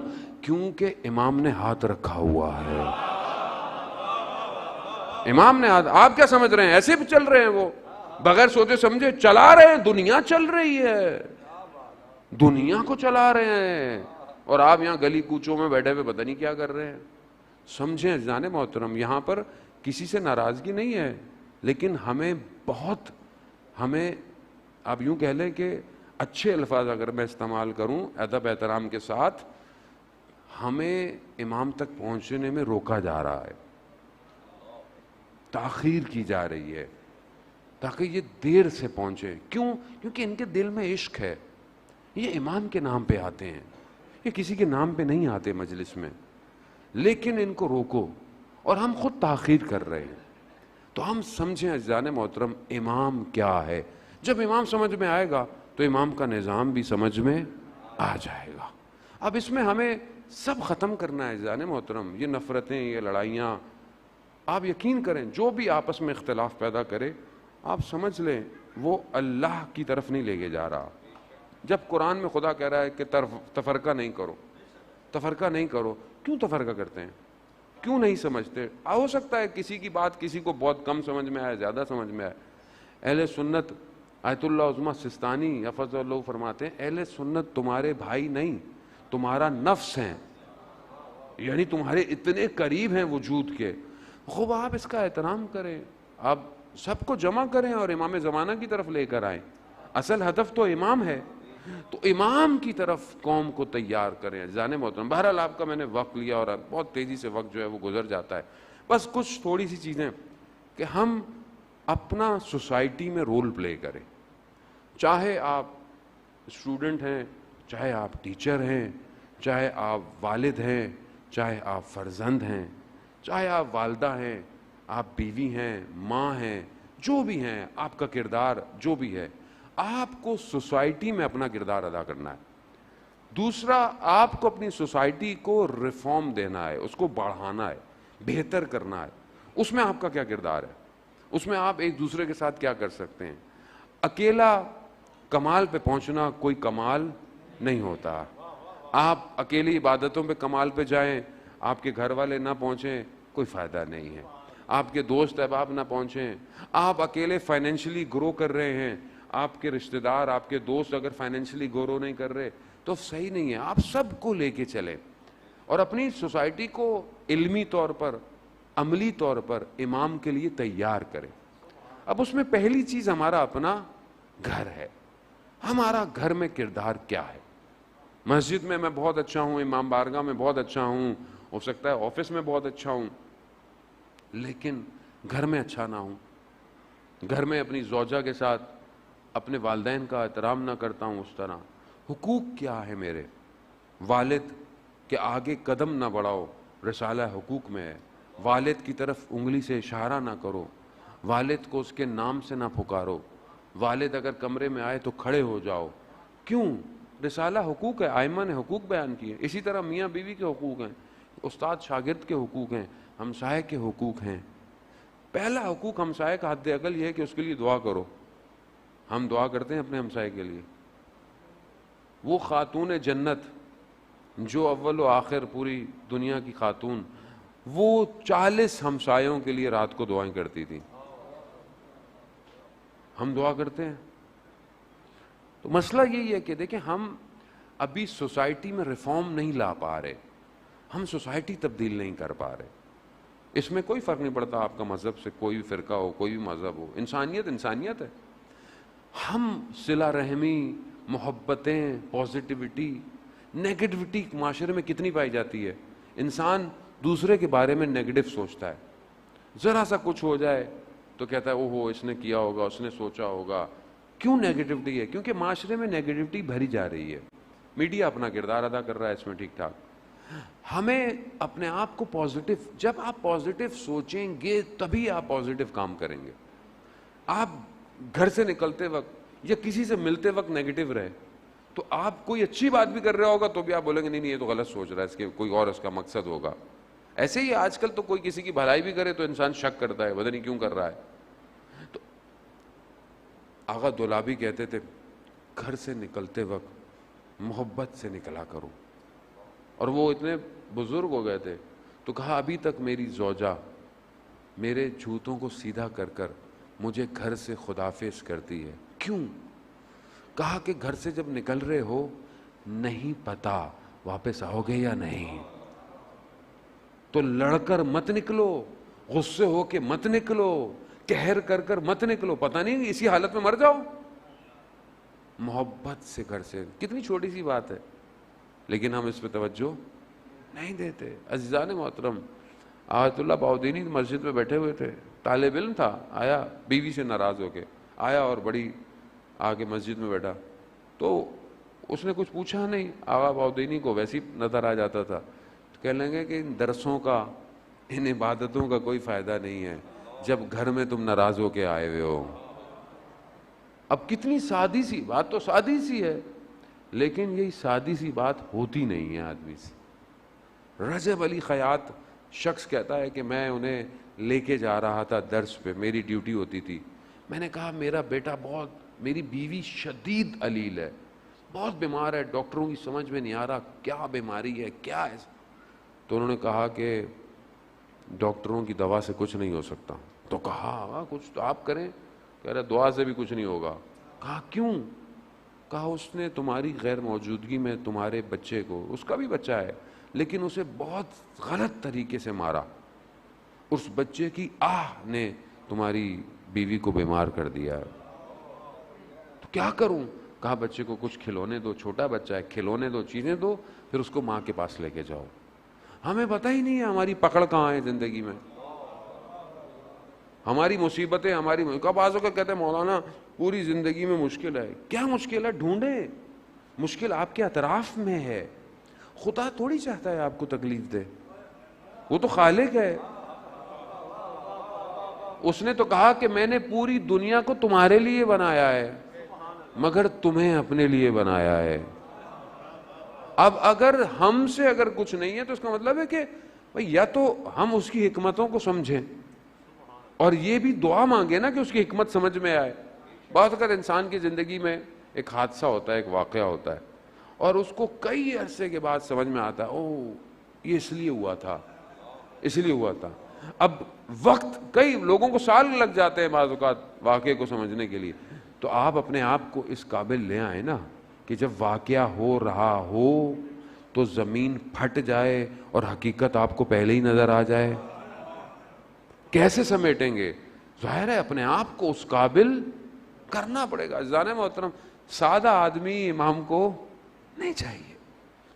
کیونکہ امام نے ہاتھ رکھا ہوا ہے. امام نے ہاتھ. آپ کیا سمجھ رہے ہیں ایسے بھی چل رہے ہیں؟ وہ بغیر سوچے سمجھے چلا رہے ہیں. دنیا چل رہی ہے، دنیا کو چلا رہے ہیں، اور آپ یہاں گلی کوچوں میں بیٹھے ہوئے پتہ نہیں کیا کر رہے ہیں. سمجھیں عزیزان محترم، یہاں پر کسی سے ناراضگی نہیں ہے، لیکن ہمیں آپ یوں کہہ لیں کہ اچھے الفاظ اگر میں استعمال کروں ادب احترام کے ساتھ، ہمیں امام تک پہنچنے میں روکا جا رہا ہے، تاخیر کی جا رہی ہے. تاکہ یہ دیر سے پہنچے. کیوں؟ کیونکہ ان کے دل میں عشق ہے. یہ امام کے نام پہ آتے ہیں, یہ کسی کے نام پہ نہیں آتے مجلس میں. لیکن ان کو روکو, اور ہم خود تاخیر کر رہے ہیں. تو ہم سمجھیں عزیزان محترم امام کیا ہے. جب امام سمجھ میں آئے گا تو امام کا نظام بھی سمجھ میں آ جائے گا. اب اس میں ہمیں سب ختم کرنا ہے عزیزان محترم, یہ نفرتیں, یہ لڑائیاں. آپ یقین کریں جو بھی آپس میں اختلاف پیدا کرے, آپ سمجھ لیں وہ اللہ کی طرف نہیں لے کے جا رہا. جب قرآن میں خدا کہہ رہا ہے کہ تفرقہ نہیں کرو, تفرقہ نہیں کرو, کیوں تفرقہ کرتے ہیں؟ کیوں نہیں سمجھتے؟ ہو سکتا ہے کسی کی بات کسی کو بہت کم سمجھ میں آئے, زیادہ سمجھ میں آئے. اہل سنت آیت اللہ عظمہ سستانی حفظ اللہ فرماتے ہیں اہل سنت تمہارے بھائی نہیں, تمہارا نفس ہیں, یعنی تمہارے اتنے قریب ہیں وجود کے. خوب آپ اس کا احترام کریں, آپ سب کو جمع کریں اور امام زمانہ کی طرف لے کر آئیں. اصل ہدف تو امام ہے, تو امام کی طرف قوم کو تیار کریں عزیزان محترم. بہرحال آپ کا میں نے وقت لیا اور بہت تیزی سے وقت جو ہے وہ گزر جاتا ہے. بس کچھ تھوڑی سی چیزیں کہ ہم اپنا سوسائٹی میں رول پلے کریں. چاہے آپ اسٹوڈنٹ ہیں, چاہے آپ ٹیچر ہیں, چاہے آپ والد ہیں, چاہے آپ فرزند ہیں, چاہے آپ والدہ ہیں, آپ بیوی ہیں, ماں ہیں, جو بھی ہیں, آپ کا کردار جو بھی ہے, آپ کو سوسائٹی میں اپنا کردار ادا کرنا ہے. دوسرا, آپ کو اپنی سوسائٹی کو ریفارم دینا ہے, اس کو بڑھانا ہے, بہتر کرنا ہے. اس میں آپ کا کیا کردار ہے؟ اس میں آپ ایک دوسرے کے ساتھ کیا کر سکتے ہیں؟ اکیلا کمال پہ پہنچنا کوئی کمال نہیں ہوتا. آپ اکیلی عبادتوں پہ کمال پہ جائیں, آپ کے گھر والے نہ پہنچیں, کوئی فائدہ نہیں ہے. آپ کے دوست احباب نہ پہنچیں, آپ اکیلے فائنینشلی گرو کر رہے ہیں, آپ کے رشتہ دار, آپ کے دوست اگر فائنینشلی گرو نہیں کر رہے تو صحیح نہیں ہے. آپ سب کو لے کے چلیں اور اپنی سوسائٹی کو علمی طور پر, عملی طور پر امام کے لیے تیار کریں. اب اس میں پہلی چیز ہمارا اپنا گھر ہے. ہمارا گھر میں کردار کیا ہے؟ مسجد میں میں بہت اچھا ہوں, امام بارگاہ میں بہت اچھا ہوں, ہو سکتا ہے آفس میں بہت اچھا ہوں, لیکن گھر میں اچھا نہ ہوں. گھر میں اپنی زوجہ کے ساتھ اپنے والدین کا احترام نہ کرتا ہوں اس طرح. حقوق کیا ہے میرے؟ والد کے آگے قدم نہ بڑھاؤ, رسالہ حقوق میں ہے. والد کی طرف انگلی سے اشارہ نہ کرو, والد کو اس کے نام سے نہ پکارو. والد اگر کمرے میں آئے تو کھڑے ہو جاؤ. کیوں؟ رسالہ حقوق ہے, ائمہ نے حقوق بیان کیے. اسی طرح میاں بیوی کے حقوق ہیں, استاد شاگرد کے حقوق ہیں, ہمسائے کے حقوق ہیں. پہلا حقوق ہمسائے کا حد اقل یہ ہے کہ اس کے لیے دعا کرو. ہم دعا کرتے ہیں اپنے ہمسائے کے لیے. وہ خاتون جنت جو اول و آخر پوری دنیا کی خاتون, وہ 40 ہمسایوں کے لیے رات کو دعائیں کرتی تھی. ہم دعا کرتے ہیں. تو مسئلہ یہی ہے کہ دیکھیں ہم ابھی سوسائٹی میں ریفارم نہیں لا پا رہے, ہم سوسائٹی تبدیل نہیں کر پا رہے. اس میں کوئی فرق نہیں پڑتا آپ کا مذہب سے, کوئی بھی فرقہ ہو, کوئی بھی مذہب ہو, انسانیت انسانیت ہے. ہم صلہ رحمی, محبتیں, پازیٹیوٹی, نیگیٹیوٹی معاشرے میں کتنی پائی جاتی ہے. انسان دوسرے کے بارے میں نیگیٹو سوچتا ہے. ذرا سا کچھ ہو جائے تو کہتا ہے اوہو اس نے کیا ہوگا, اس نے سوچا ہوگا. کیوں نیگیٹیوٹی ہے؟ کیونکہ معاشرے میں نیگیٹیوٹی بھری جا رہی ہے. میڈیا اپنا کردار ادا کر رہا ہے اس میں ٹھیک ٹھاک. ہمیں اپنے آپ کو پازیٹو, جب آپ پازیٹو سوچیں گے تبھی آپ پازیٹو کام کریں گے. آپ گھر سے نکلتے وقت یا کسی سے ملتے وقت نیگیٹو رہے تو آپ کوئی اچھی بات بھی کر رہا ہوگا تو بھی آپ بولیں گے نہیں یہ تو غلط سوچ رہا ہے, اس کے کوئی اور اس کا مقصد ہوگا. ایسے ہی آج کل تو کوئی کسی کی بھلائی بھی کرے تو انسان شک کرتا ہے, پتہ نہیں کیوں کر رہا ہے. تو آغا دولابی کہتے تھے گھر سے نکلتے وقت محبت سے نکلا کرو. اور وہ اتنے بزرگ ہو گئے تھے تو کہا ابھی تک میری زوجہ میرے جوتوں کو سیدھا کر کر مجھے گھر سے خدافظ کرتی ہے. کیوں؟ کہا کہ گھر سے جب نکل رہے ہو نہیں پتا واپس آؤ گے یا نہیں, تو لڑ کر مت نکلو, غصے ہو کے مت نکلو, قہر کر کر مت نکلو, پتہ نہیں اسی حالت میں مر جاؤ. محبت سے گھر سے. کتنی چھوٹی سی بات ہے لیکن ہم اس پہ توجہ نہیں دیتے. عزیزان محترم, آیت اللہ باؤدینی مسجد میں بیٹھے ہوئے تھے طالب علم تھا, آیا بیوی سے ناراض ہو کے آیا اور بڑی آ کے مسجد میں بیٹھا, تو اس نے کچھ پوچھا نہیں, آغا باؤدینی کو ویسے ہی نظر آ جاتا تھا. کہنے لگے کہ ان درسوں کا, ان عبادتوں کا کوئی فائدہ نہیں ہے جب گھر میں تم ناراض ہو کے آئے ہوئے ہو. اب کتنی سادی سی بات, تو سادی سی ہے, لیکن یہی سادی سی بات ہوتی نہیں ہے آدمی سے. رجب علی خیاط شخص کہتا ہے کہ میں انہیں لے کے جا رہا تھا درس پہ, میری ڈیوٹی ہوتی تھی. میں نے کہا میرا بیٹا بہت, میری بیوی شدید علیل ہے, بہت بیمار ہے, ڈاکٹروں کی سمجھ میں نہیں آ رہا کیا بیماری ہے, کیا ہے. تو انہوں نے کہا کہ ڈاکٹروں کی دوا سے کچھ نہیں ہو سکتا. تو کہا کچھ تو آپ کریں. کہہ رہا دعا سے بھی کچھ نہیں ہوگا. کہا کیوں؟ کہا اس نے تمہاری غیر موجودگی میں تمہارے بچے کو, اس کا بھی بچہ ہے لیکن اسے بہت غلط طریقے سے مارا, اس بچے کی آہ نے تمہاری بیوی کو بیمار کر دیا. تو کیا کروں؟ کہا بچے کو کچھ کھلونے دو, چھوٹا بچہ ہے, کھلونے دو, چیزیں دو, پھر اس کو ماں کے پاس لے کے جاؤ. ہمیں پتہ ہی نہیں ہے ہماری پکڑ کہاں ہے زندگی میں, ہماری مصیبتیں ہماری. کب آزو کا کہتے ہیں مولانا پوری زندگی میں مشکل ہے. کیا مشکل ہے؟ ڈھونڈیں. مشکل آپ کے اطراف میں ہے. خدا تھوڑی چاہتا ہے آپ کو تکلیف دے, وہ تو خالق ہے. اس نے تو کہا کہ میں نے پوری دنیا کو تمہارے لیے بنایا ہے مگر تمہیں اپنے لیے بنایا ہے. اب اگر ہم سے اگر کچھ نہیں ہے تو اس کا مطلب ہے کہ بھئی یا تو ہم اس کی حکمتوں کو سمجھیں اور یہ بھی دعا مانگے نا کہ اس کی حکمت سمجھ میں آئے. بات اگر انسان کی زندگی میں ایک حادثہ ہوتا ہے, ایک واقعہ ہوتا ہے, اور اس کو کئی عرصے کے بعد سمجھ میں آتا ہے او یہ اس لیے ہوا تھا, اس لیے ہوا تھا. اب وقت, کئی لوگوں کو سال لگ جاتے ہیں بعض اوقات واقعے کو سمجھنے کے لیے. تو آپ اپنے آپ کو اس قابل لے آئیں نا کہ جب واقعہ ہو رہا ہو تو زمین پھٹ جائے اور حقیقت آپ کو پہلے ہی نظر آ جائے. کیسے سمیٹیں گے؟ ظاہر ہے اپنے آپ کو اس قابل کرنا پڑے گا. عزیزان محترم, سادہ آدمی امام کو نہیں چاہیے,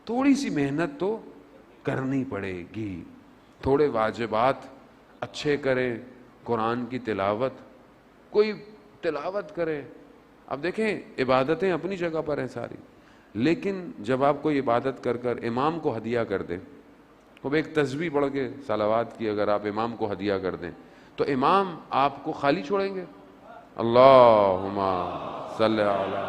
تھوڑی سی محنت تو کرنی پڑے گی. تھوڑے واجبات اچھے کریں, قرآن کی تلاوت, کوئی تلاوت کرے. اب دیکھیں عبادتیں اپنی جگہ پر ہیں ساری, لیکن جب آپ کوئی عبادت کر کر امام کو ہدیہ کر دیں, تو ایک تسبیح پڑھ کے صلوات کی اگر آپ امام کو ہدیہ کر دیں تو امام آپ کو خالی چھوڑیں گے؟ اللہم صلی علی.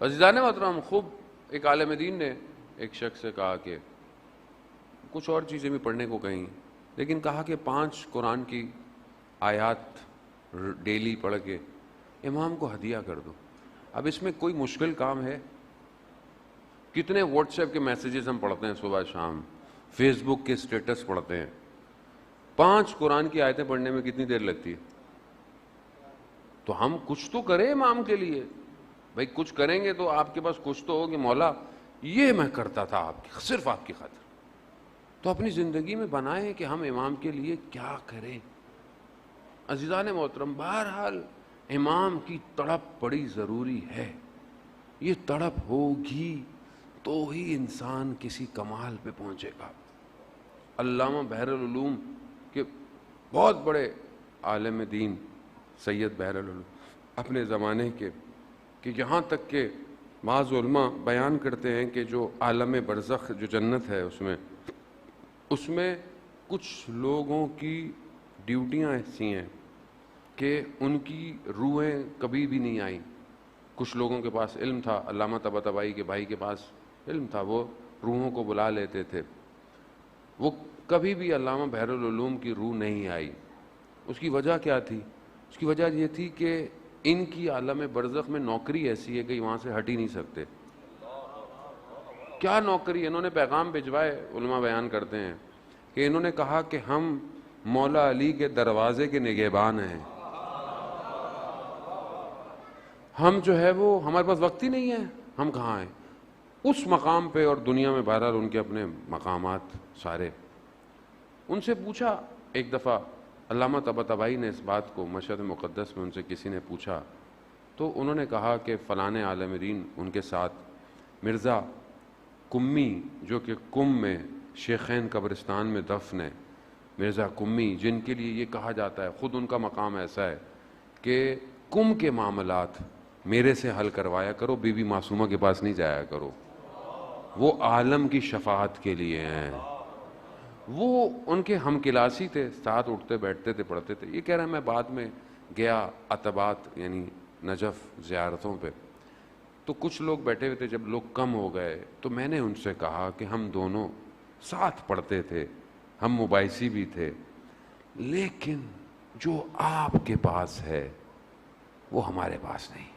عزیزان محترم, خوب ایک عالم دین نے ایک شخص سے کہا کہ کچھ اور چیزیں بھی پڑھنے کو کہیں, لیکن کہا کہ 5 قرآن کی آیات ڈیلی پڑھ کے امام کو ہدیہ کر دو. اب اس میں کوئی مشکل کام ہے؟ کتنے واٹس ایپ کے میسیجز ہم پڑھتے ہیں صبح شام, فیس بک کے سٹیٹس پڑھتے ہیں. 5 قرآن کی آیتیں پڑھنے میں کتنی دیر لگتی ہے؟ تو ہم کچھ تو کریں امام کے لیے. بھائی کچھ کریں گے تو آپ کے پاس کچھ تو ہو کہ مولا یہ میں کرتا تھا آپ کی, صرف آپ کی خاطر. تو اپنی زندگی میں بنائیں کہ ہم امام کے لیے کیا کریں. عزیزان محترم, بہرحال امام کی تڑپ بڑی ضروری ہے. یہ تڑپ ہوگی تو ہی انسان کسی کمال پہ پہنچے گا. علامہ بحر العلوم کے بہت بڑے عالم دین سید بحر العلوم اپنے زمانے کے, کہ یہاں تک کہ بعض علماء بیان کرتے ہیں کہ جو عالم برزخ جو جنت ہے اس میں کچھ لوگوں کی ڈیوٹیاں ایسی ہیں کہ ان کی روحیں کبھی بھی نہیں آئیں. کچھ لوگوں کے پاس علم تھا, علامہ طباطبائی کے بھائی کے پاس علم تھا, وہ روحوں کو بلا لیتے تھے. وہ کبھی بھی علامہ بحر العلوم کی روح نہیں آئی. اس کی وجہ کیا تھی؟ اس کی وجہ یہ تھی کہ ان کی عالم برزخ میں نوکری ایسی ہے کہ وہاں سے ہٹ ہی نہیں سکتے. کیا نوکری؟ انہوں نے پیغام بھجوائے, علماء بیان کرتے ہیں کہ انہوں نے کہا کہ ہم مولا علی کے دروازے کے نگہبان ہیں. ہم جو ہے وہ ہمارے پاس وقت ہی نہیں ہے, ہم کہاں ہیں اس مقام پہ, اور دنیا میں بہرحال ان کے اپنے مقامات سارے. ان سے پوچھا ایک دفعہ علامہ طباطبائی نے اس بات کو مشہد مقدس میں ان سے کسی نے پوچھا تو انہوں نے کہا کہ فلاں عالم دین ان کے ساتھ مرزا کمی جو کہ کم میں شیخین قبرستان میں دفن ہے، مرزا کمی جن کے لیے یہ کہا جاتا ہے، خود ان کا مقام ایسا ہے کہ کم کے معاملات میرے سے حل کروایا کرو، بی بی معصومہ کے پاس نہیں جایا کرو، وہ عالم کی شفاعت کے لیے ہیں۔ وہ ان کے ہم کلاسی تھے، ساتھ اٹھتے بیٹھتے تھے، پڑھتے تھے۔ یہ کہہ رہا ہے میں بعد میں گیا عتبات یعنی نجف زیارتوں پہ، تو کچھ لوگ بیٹھے ہوئے تھے، جب لوگ کم ہو گئے تو میں نے ان سے کہا کہ ہم دونوں ساتھ پڑھتے تھے، ہم مباحثی بھی تھے، لیکن جو آپ کے پاس ہے وہ ہمارے پاس نہیں،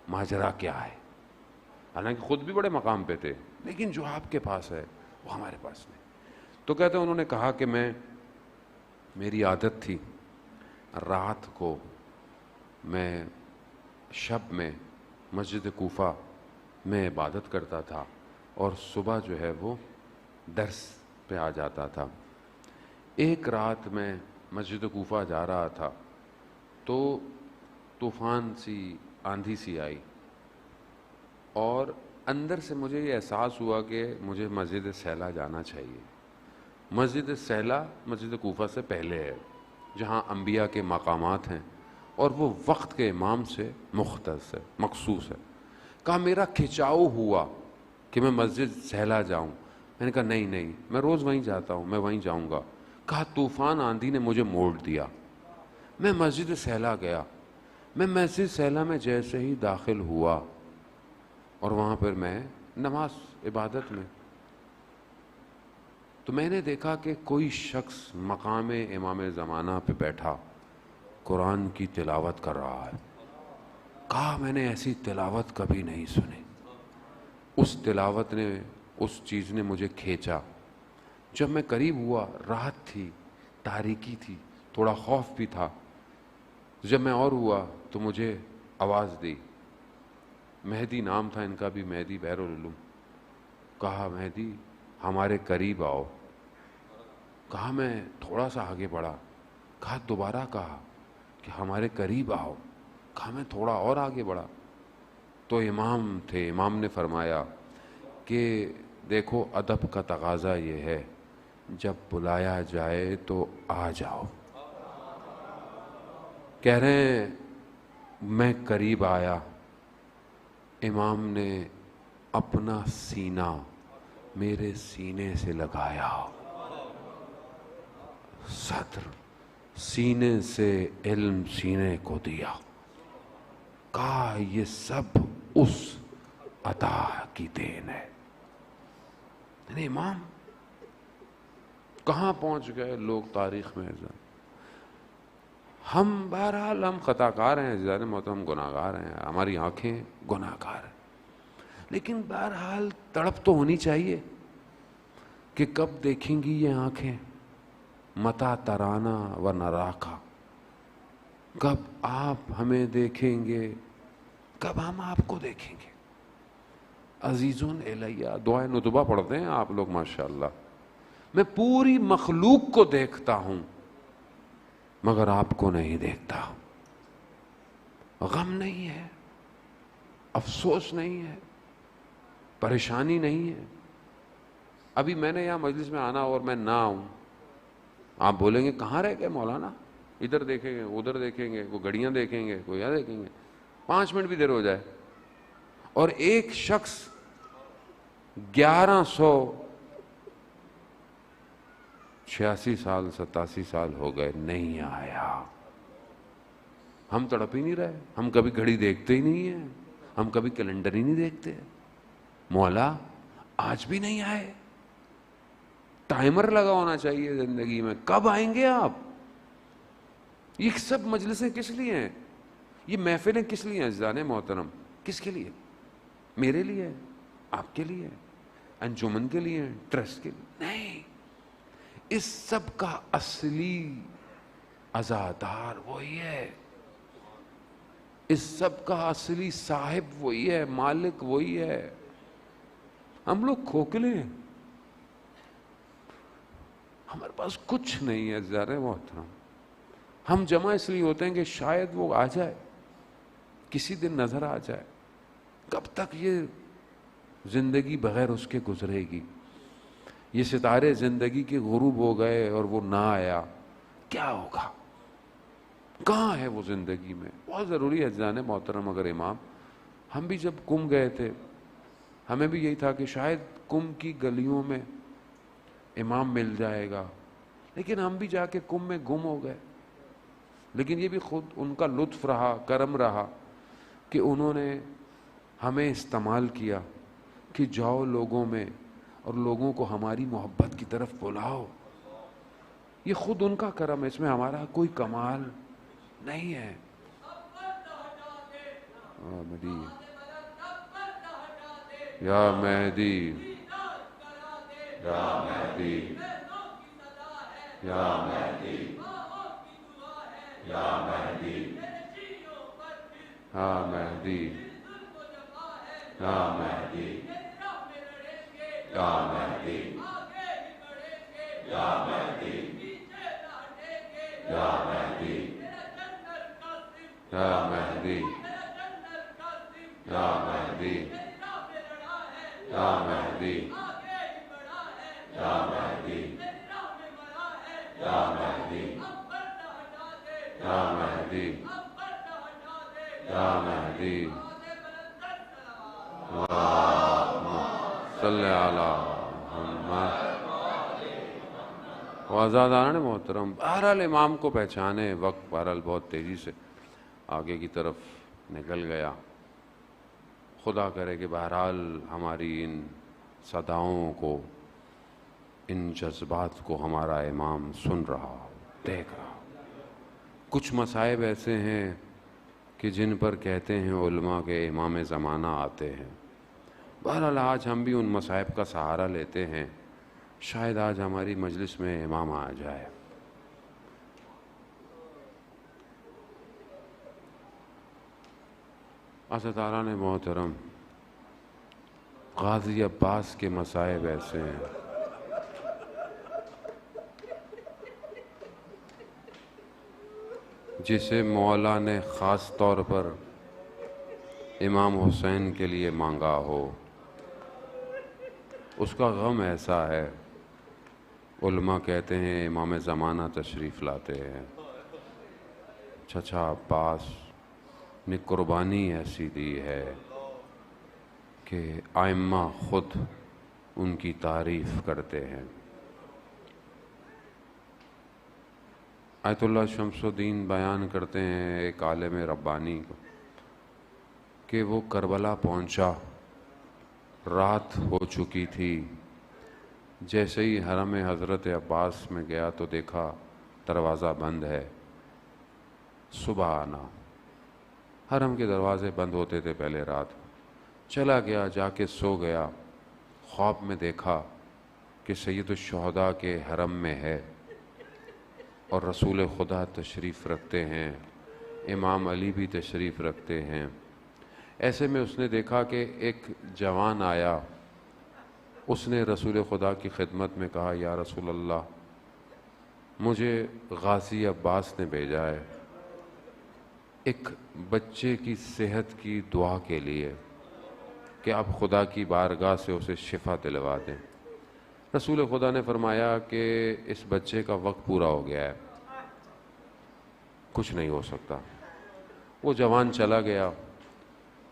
ماجرا کیا ہے؟ حالانکہ خود بھی بڑے مقام پہ تھے، لیکن جو آپ کے پاس ہے وہ ہمارے پاس نہیں۔ تو کہتے ہیں انہوں نے کہا کہ میری عادت تھی رات کو میں شب میں مسجد کوفہ میں عبادت کرتا تھا اور صبح جو ہے وہ درس پہ آ جاتا تھا۔ ایک رات میں مسجد کوفہ جا رہا تھا تو طوفان سی آندھی سی آئی اور اندر سے مجھے یہ احساس ہوا کہ مجھے مسجد سیلا جانا چاہیے۔ مسجد سیلا مسجد کوفہ سے پہلے ہے، جہاں انبیاء کے مقامات ہیں اور وہ وقت کے امام سے مختص ہے، مخصوص ہے۔ کہا میرا کھچاؤ ہوا کہ میں مسجد سیلا جاؤں۔ میں نے کہا نہیں، میں روز وہیں جاتا ہوں، میں وہیں جاؤں گا۔ کہا طوفان آندھی نے مجھے موڑ دیا، میں مسجد سیلا گیا۔ میں مسجد سیلا میں جیسے ہی داخل ہوا اور وہاں پر میں نماز عبادت میں، تو میں نے دیکھا کہ کوئی شخص مقام امام زمانہ پہ بیٹھا قرآن کی تلاوت کر رہا ہے۔ کہا میں نے ایسی تلاوت کبھی نہیں سنی۔ اس تلاوت نے، اس چیز نے مجھے کھینچا۔ جب میں قریب ہوا، رات تھی، تاریکی تھی، تھوڑا خوف بھی تھا۔ جب میں اور ہوا تو مجھے آواز دی، مہدی نام تھا ان کا بھی، مہدی بحر العلوم۔ کہا مہدی ہمارے قریب آؤ۔ کہا میں تھوڑا سا آگے بڑھا۔ کہا دوبارہ کہا کہ ہمارے قریب آؤ۔ کہا میں تھوڑا اور آگے بڑھا تو امام تھے، امام نے فرمایا کہ دیکھو ادب کا تقاضا یہ ہے جب بلایا جائے تو آ جاؤ۔ کہہ رہے ہیں میں قریب آیا، امام نے اپنا سینہ میرے سینے سے لگایا، صدر سینے سے علم سینے کو دیا۔ کہا یہ سب اس عطا کی دین ہے۔ یعنی امام کہاں پہنچ گئے لوگ تاریخ میں۔ ہم بہرحال ہم خطا کار ہیں عزیزان محترم، گناہ گار ہیں، ہماری آنکھیں گناہ گار ہیں، لیکن بہرحال تڑپ تو ہونی چاہیے کہ کب دیکھیں گی یہ آنکھیں متا ترانا و نراکا، کب آپ ہمیں دیکھیں گے، کب ہم آپ کو دیکھیں گے۔ عزیزون الیہ دعائے ندبہ پڑھتے ہیں آپ لوگ ماشاءاللہ۔ میں پوری مخلوق کو دیکھتا ہوں مگر آپ کو نہیں دیکھتا۔ غم نہیں ہے، افسوس نہیں ہے، پریشانی نہیں ہے۔ ابھی میں نے یہاں مجلس میں آنا اور میں نہ آؤں، آپ بولیں گے کہاں رہ گئے مولانا، ادھر دیکھیں گے ادھر دیکھیں گے، کوئی گھڑیاں دیکھیں گے، کوئی یہاں دیکھیں گے، 5 منٹ بھی دیر ہو جائے اور ایک شخص 1186 سال 87 سال ہو گئے نہیں آیا۔ ہم تڑپ ہی نہیں رہے، ہم کبھی گھڑی دیکھتے ہی نہیں ہیں، ہم کبھی کیلنڈر ہی نہیں دیکھتے۔ مولا آج بھی نہیں آئے۔ ٹائمر لگا ہونا چاہیے زندگی میں، کب آئیں گے آپ؟ یہ سب مجلسیں کس لیے ہیں؟ یہ محفلیں کس لیے ہیں عزیزان محترم؟ کس کے لیے؟ میرے لیے، آپ کے لیے، انجمن کے لیے، ٹرسٹ کے لیے نہیں۔ اس سب کا اصلی عزادار وہی ہے، اس سب کا اصلی صاحب وہی ہے، مالک وہی ہے۔ ہم لوگ کھوکھلے ہیں، ہمارے پاس کچھ نہیں ہے عزیزان محترم۔ ہم جمع اس لیے ہوتے ہیں کہ شاید وہ آ جائے، کسی دن نظر آ جائے. کب تک یہ زندگی بغیر اس کے گزرے گی؟ یہ ستارے زندگی کے غروب ہو گئے اور وہ نہ آیا، کیا ہوگا؟ کہاں ہے وہ زندگی میں؟ بہت ضروری ہے جان محترم. اگر امام، ہم بھی جب کم گئے تھے ہمیں بھی یہی تھا کہ شاید کم کی گلیوں میں امام مل جائے گا، لیکن ہم بھی جا کے کم میں گم ہو گئے. لیکن یہ بھی خود ان کا لطف رہا، کرم رہا کہ انہوں نے ہمیں استعمال کیا کہ جاؤ لوگوں میں اور لوگوں کو ہماری محبت کی طرف بلاؤ. یہ خود ان کا کرم ہے، اس میں ہمارا کوئی کمال نہیں ہے. یا مہدی، یا مہدی، یا مہدی، یا مہدی، یا مہدی، یا مہدی، یا مہدی، یا مہدی، یا مہدی، یا مہدی، یا مہدی، یا مہدی، یا مہدی، یا مہدی، یا مہدی، یا مہدی. صلی علی محمد. آزادان محترم، بہرحال امام کو پہچانے. وقت بہرحال بہت تیزی سے آگے کی طرف نکل گیا. خدا کرے کہ بہرحال ہماری ان صداؤں کو، ان جذبات کو ہمارا امام سن رہا، دیکھ رہا. کچھ مصائب ایسے ہیں کہ جن پر کہتے ہیں علماء کے امام زمانہ آتے ہیں. بہرحال آج ہم بھی ان مصائب کا سہارا لیتے ہیں. شاید آج ہماری مجلس میں امام آ جائے. عزیزان محترم، غازی عباس کے مصائب ایسے ہیں جسے مولا نے خاص طور پر امام حسین کے لیے مانگا ہو. اس کا غم ایسا ہے، علماء کہتے ہیں امام زمانہ تشریف لاتے ہیں. چچا عباس نے قربانی ایسی دی ہے کہ ائمہ خود ان کی تعریف کرتے ہیں. آیت اللہ شمس الدین بیان کرتے ہیں ایک عالم ربانی کو کہ وہ کربلا پہنچا، رات ہو چکی تھی. جیسے ہی حرم حضرت عباس میں گیا تو دیکھا دروازہ بند ہے. صبح آنا، حرم کے دروازے بند ہوتے تھے پہلے رات. چلا گیا، جا کے سو گیا. خواب میں دیکھا کہ سید الشہداء کے حرم میں ہے اور رسول خدا تشریف رکھتے ہیں، امام علی بھی تشریف رکھتے ہیں. ایسے میں اس نے دیکھا کہ ایک جوان آیا. اس نے رسول خدا کی خدمت میں کہا، یا رسول اللہ، مجھے غازی عباس نے بھیجا ہے ایک بچے کی صحت کی دعا کے لیے کہ آپ خدا کی بارگاہ سے اسے شفا دلوا دیں. رسول خدا نے فرمایا کہ اس بچے کا وقت پورا ہو گیا ہے، کچھ نہیں ہو سکتا. وہ جوان چلا گیا.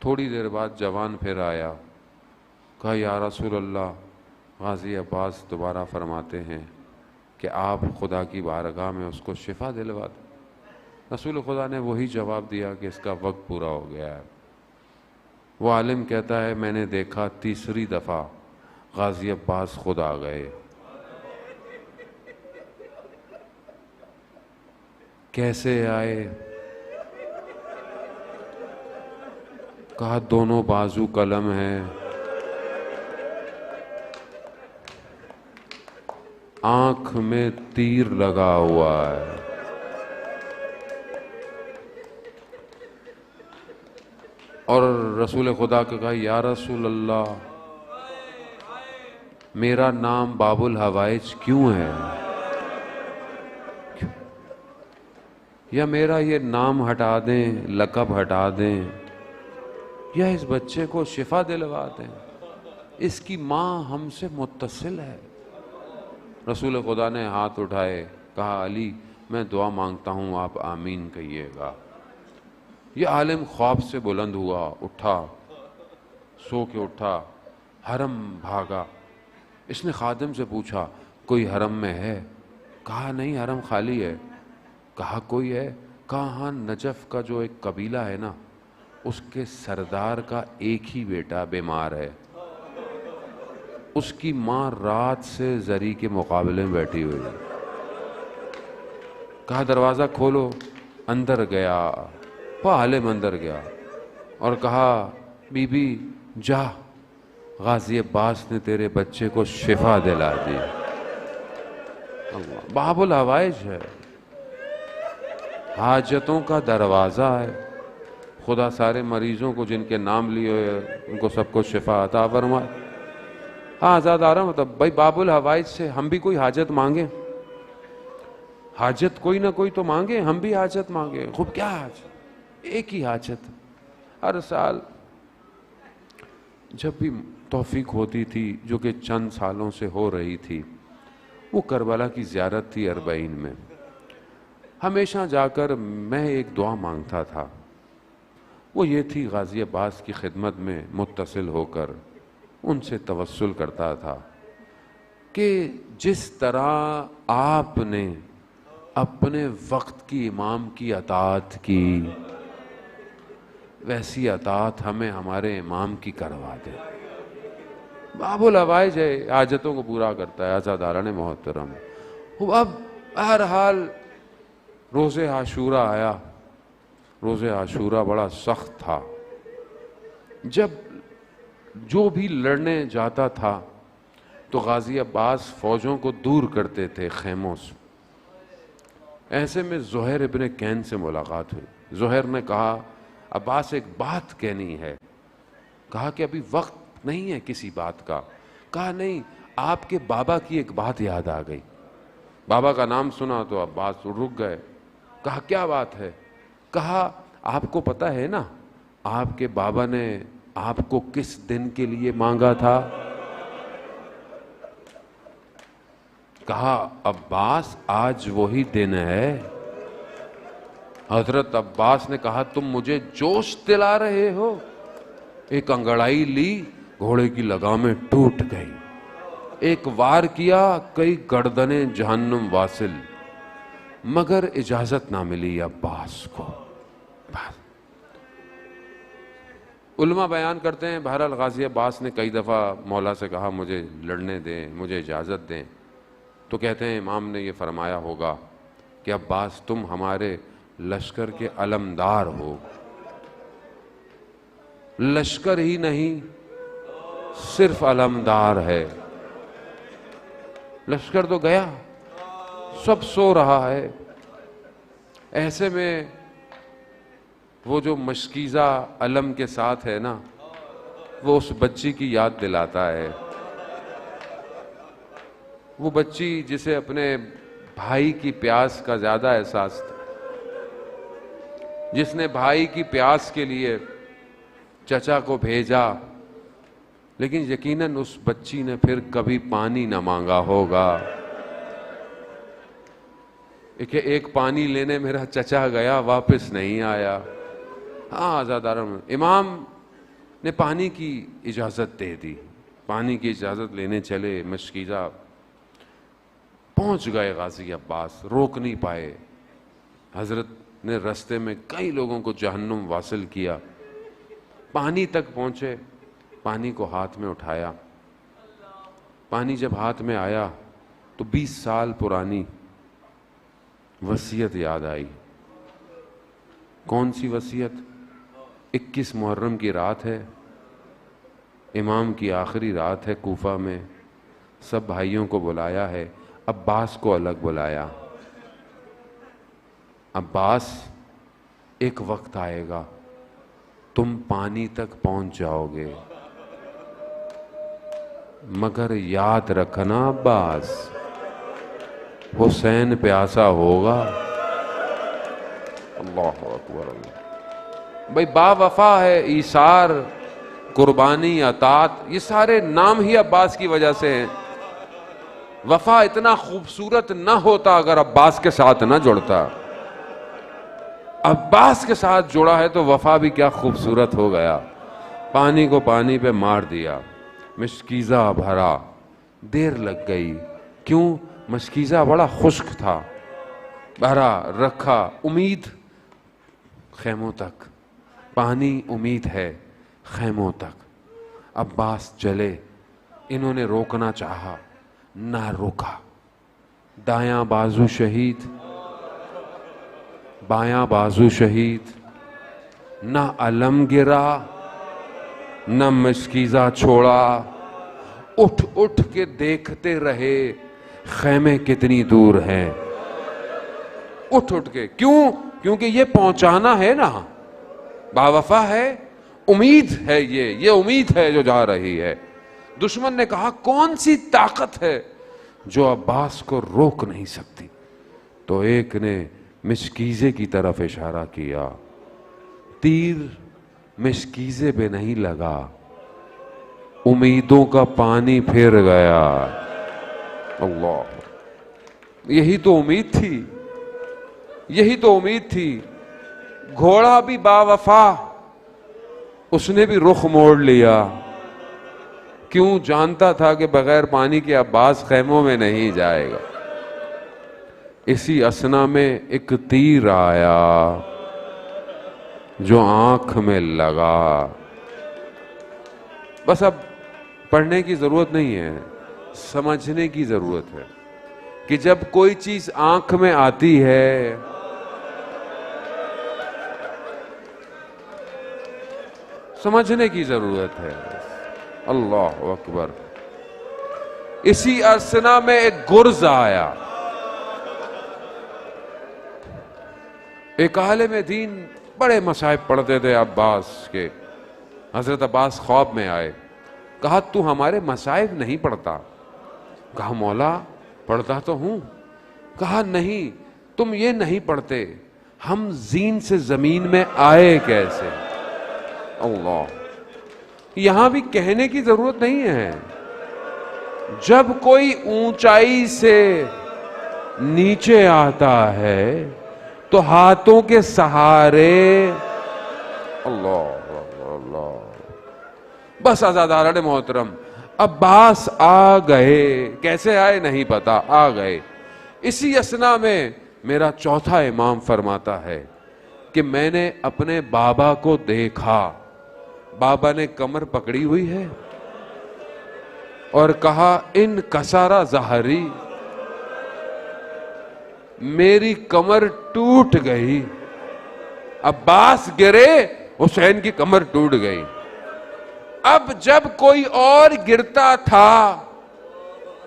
تھوڑی دیر بعد جوان پھر آیا، کہا یا رسول اللہ، غازی عباس دوبارہ فرماتے ہیں کہ آپ خدا کی بارگاہ میں اس کو شفا دلوا دیں. رسول خدا نے وہی جواب دیا کہ اس کا وقت پورا ہو گیا ہے. وہ عالم کہتا ہے میں نے دیکھا تیسری دفعہ غازی عباس خود آ گئے. کیسے آئے؟ کہا دونوں بازو قلم ہیں، آنکھ میں تیر لگا ہوا ہے. اور رسول خدا کو کہا یا رسول اللہ، میرا نام باب الحوائج کیوں ہے؟ یا میرا یہ نام ہٹا دیں، لقب ہٹا دیں، یا اس بچے کو شفا دلوا دیں، اس کی ماں ہم سے متصل ہے۔ رسول خدا نے ہاتھ اٹھائے، کہا علی میں دعا مانگتا ہوں، آپ آمین کہیے گا۔ یہ عالم خواب سے بلند ہوا، اٹھا، سو کے اٹھا، حرم بھاگا۔ اس نے خادم سے پوچھا کوئی حرم میں ہے؟ کہا نہیں، حرم خالی ہے۔ کہا کوئی ہے؟ کہا ہاں، نجف کا جو ایک قبیلہ ہے نا، اس کے سردار کا ایک ہی بیٹا بیمار ہے، اس کی ماں رات سے زری کے مقابلے میں بیٹھی ہوئی ہے۔ کہا دروازہ کھولو۔ اندر گیا، وہ عالم اندر گیا اور کہا بی بی جا، غازی عباس نے تیرے بچے کو شفا دلا دی۔ اللہ، باب الحوائج ہے، حاجتوں کا دروازہ ہے۔ خدا سارے مریضوں کو جن کے نام لیے ہوئے ان کو سب کو شفا عطا فرمائے۔ ہاں آزاد آ رہا ہوں، مطلب بھائی باب الحوائج سے ہم بھی کوئی حاجت مانگیں، حاجت کوئی نہ کوئی تو مانگے، ہم بھی حاجت مانگے۔ خوب کیا حاجت؟ ایک ہی حاجت۔ ہر سال جب بھی توفیق ہوتی تھی، جو کہ چند سالوں سے ہو رہی تھی، وہ کربلا کی زیارت تھی 40 میں، ہمیشہ جا کر میں ایک دعا مانگتا تھا۔ وہ یہ تھی، غازی عباس کی خدمت میں متصل ہو کر ان سے توسل کرتا تھا کہ جس طرح آپ نے اپنے وقت کی امام کی اطاعت کی، ویسی اطاعت ہمیں ہمارے امام کی کروا دے۔ باب الحوائج ہے، حاجتوں کو پورا کرتا ہے۔ عزاداران محترم، اب ہر حال روز عاشورہ آیا۔ روز عاشورہ بڑا سخت تھا۔ جب جو بھی لڑنے جاتا تھا تو غازی عباس فوجوں کو دور کرتے تھے خیموں سے۔ ایسے میں زہیر ابن کین سے ملاقات ہوئی۔ زہیر نے کہا عباس ایک بات کہنی ہے۔ کہا کہ ابھی وقت نہیں ہے کسی بات کا۔ کہا نہیں، آپ کے بابا کی ایک بات یاد آ گئی۔ بابا کا نام سنا تو عباس رک گئے۔ کہا کیا بات ہے؟ کہا آپ کو پتہ ہے نا آپ کے بابا نے آپ کو کس دن کے لیے مانگا تھا؟ کہا عباس آج وہی دن ہے۔ حضرت عباس نے کہا تم مجھے جوش دلا رہے ہو۔ ایک انگڑائی لی، گھوڑے کی لگامیں ٹوٹ گئی۔ ایک وار کیا، کئی گردنیں جہنم واصل، مگر اجازت نہ ملی عباس کو۔ علماء بیان کرتے ہیں بہرحال غازی عباس نے کئی دفعہ مولا سے کہا مجھے لڑنے دیں، مجھے اجازت دیں، تو کہتے ہیں امام نے یہ فرمایا ہوگا کہ عباس تم ہمارے لشکر کے علمدار ہو۔ لشکر ہی نہیں، صرف علمدار ہے۔ لشکر تو گیا، سب سو رہا ہے۔ ایسے میں وہ جو مشکیزہ علم کے ساتھ ہے نا، وہ اس بچی کی یاد دلاتا ہے۔ وہ بچی جسے اپنے بھائی کی پیاس کا زیادہ احساس تھا، جس نے بھائی کی پیاس کے لیے چچا کو بھیجا، لیکن یقیناً اس بچی نے پھر کبھی پانی نہ مانگا ہوگا کہ ایک پانی لینے میرا چچا گیا واپس نہیں آیا۔ ہاں آزادارم، امام نے پانی کی اجازت دے دی، پانی کی اجازت لینے چلے۔ مشکیزہ پہنچ گئے غازی عباس، روک نہیں پائے۔ حضرت نے رستے میں کئی لوگوں کو جہنم واصل کیا۔ پانی تک پہنچے، پانی کو ہاتھ میں اٹھایا۔ پانی جب ہاتھ میں آیا تو 20 سال پرانی وصیت یاد آئی۔ کون سی وصیت؟ 21 محرم کی رات ہے، امام کی آخری رات ہے کوفہ میں۔ سب بھائیوں کو بلایا ہے، عباس کو الگ بلایا۔ عباس ایک وقت آئے گا تم پانی تک پہنچ جاؤ گے، مگر یاد رکھنا عباس، حسین پیاسا ہوگا، اللہ اکبر اللہ. بھائی با وفا ہے، ایثار، قربانی، اطاعت، یہ سارے نام ہی عباس کی وجہ سے ہیں. وفا اتنا خوبصورت نہ ہوتا اگر عباس کے ساتھ نہ جڑتا. عباس کے ساتھ جڑا ہے تو وفا بھی کیا خوبصورت ہو گیا. پانی کو پانی پہ مار دیا، مشکیزہ بھرا، دیر لگ گئی. کیوں؟ مشکیزہ بڑا خشک تھا. بھرا رکھا، امید خیموں تک، پانی امید ہے خیموں تک. عباس چلے، انہوں نے روکنا چاہا، نہ روکا. دایاں بازو شہید، بایاں بازو شہید، نہ علم گرا نہ مشکیزہ چھوڑا. اٹھ اٹھ کے دیکھتے رہے خیمے کتنی دور ہیں. اٹھ اٹھ کے. کیوں؟ کیونکہ یہ پہنچانا ہے نا. باوفا ہے، امید ہے، یہ امید ہے جو جا رہی ہے. دشمن نے کہا کون سی طاقت ہے جو عباس کو روک نہیں سکتی؟ تو ایک نے مشکیزے کی طرف اشارہ کیا. تیر مشکیزے پہ نہیں لگا، امیدوں کا پانی پھر گیا. اللہ، یہی تو امید تھی، یہی تو امید تھی. گھوڑا بھی باوفا، اس نے بھی رخ موڑ لیا. کیوں؟ جانتا تھا کہ بغیر پانی کے عباس خیموں میں نہیں جائے گا. اسی اسنا میں ایک تیر آیا جو آنکھ میں لگا. بس اب پڑھنے کی ضرورت نہیں ہے، سمجھنے کی ضرورت ہے کہ جب کوئی چیز آنکھ میں آتی ہے سمجھنے کی ضرورت ہے. اللہ اکبر. اسی اسنا میں ایک گرز آیا. ایک عالم دین بڑے مصائب پڑھتے تھے عباس کے. حضرت عباس خواب میں آئے. کہا تو ہمارے مصائب نہیں پڑھتا؟ کہا مولا پڑھتا تو ہوں. کہا نہیں، تم یہ نہیں پڑھتے ہم زین سے زمین میں آئے کیسے. اللہ، یہاں بھی کہنے کی ضرورت نہیں ہے. جب کوئی اونچائی سے نیچے آتا ہے تو ہاتھوں کے سہارے. اللہ اللہ. بس عزاداران محترم، عباس آ گئے. کیسے آئے نہیں پتا، آ گئے. اسی اسنا میں میرا چوتھا امام فرماتا ہے کہ میں نے اپنے بابا کو دیکھا. بابا نے کمر پکڑی ہوئی ہے اور کہا ان کسارا ظہری، میری کمر ٹوٹ گئی. عباس گرے، حسین کی کمر ٹوٹ گئی. اب جب کوئی اور گرتا تھا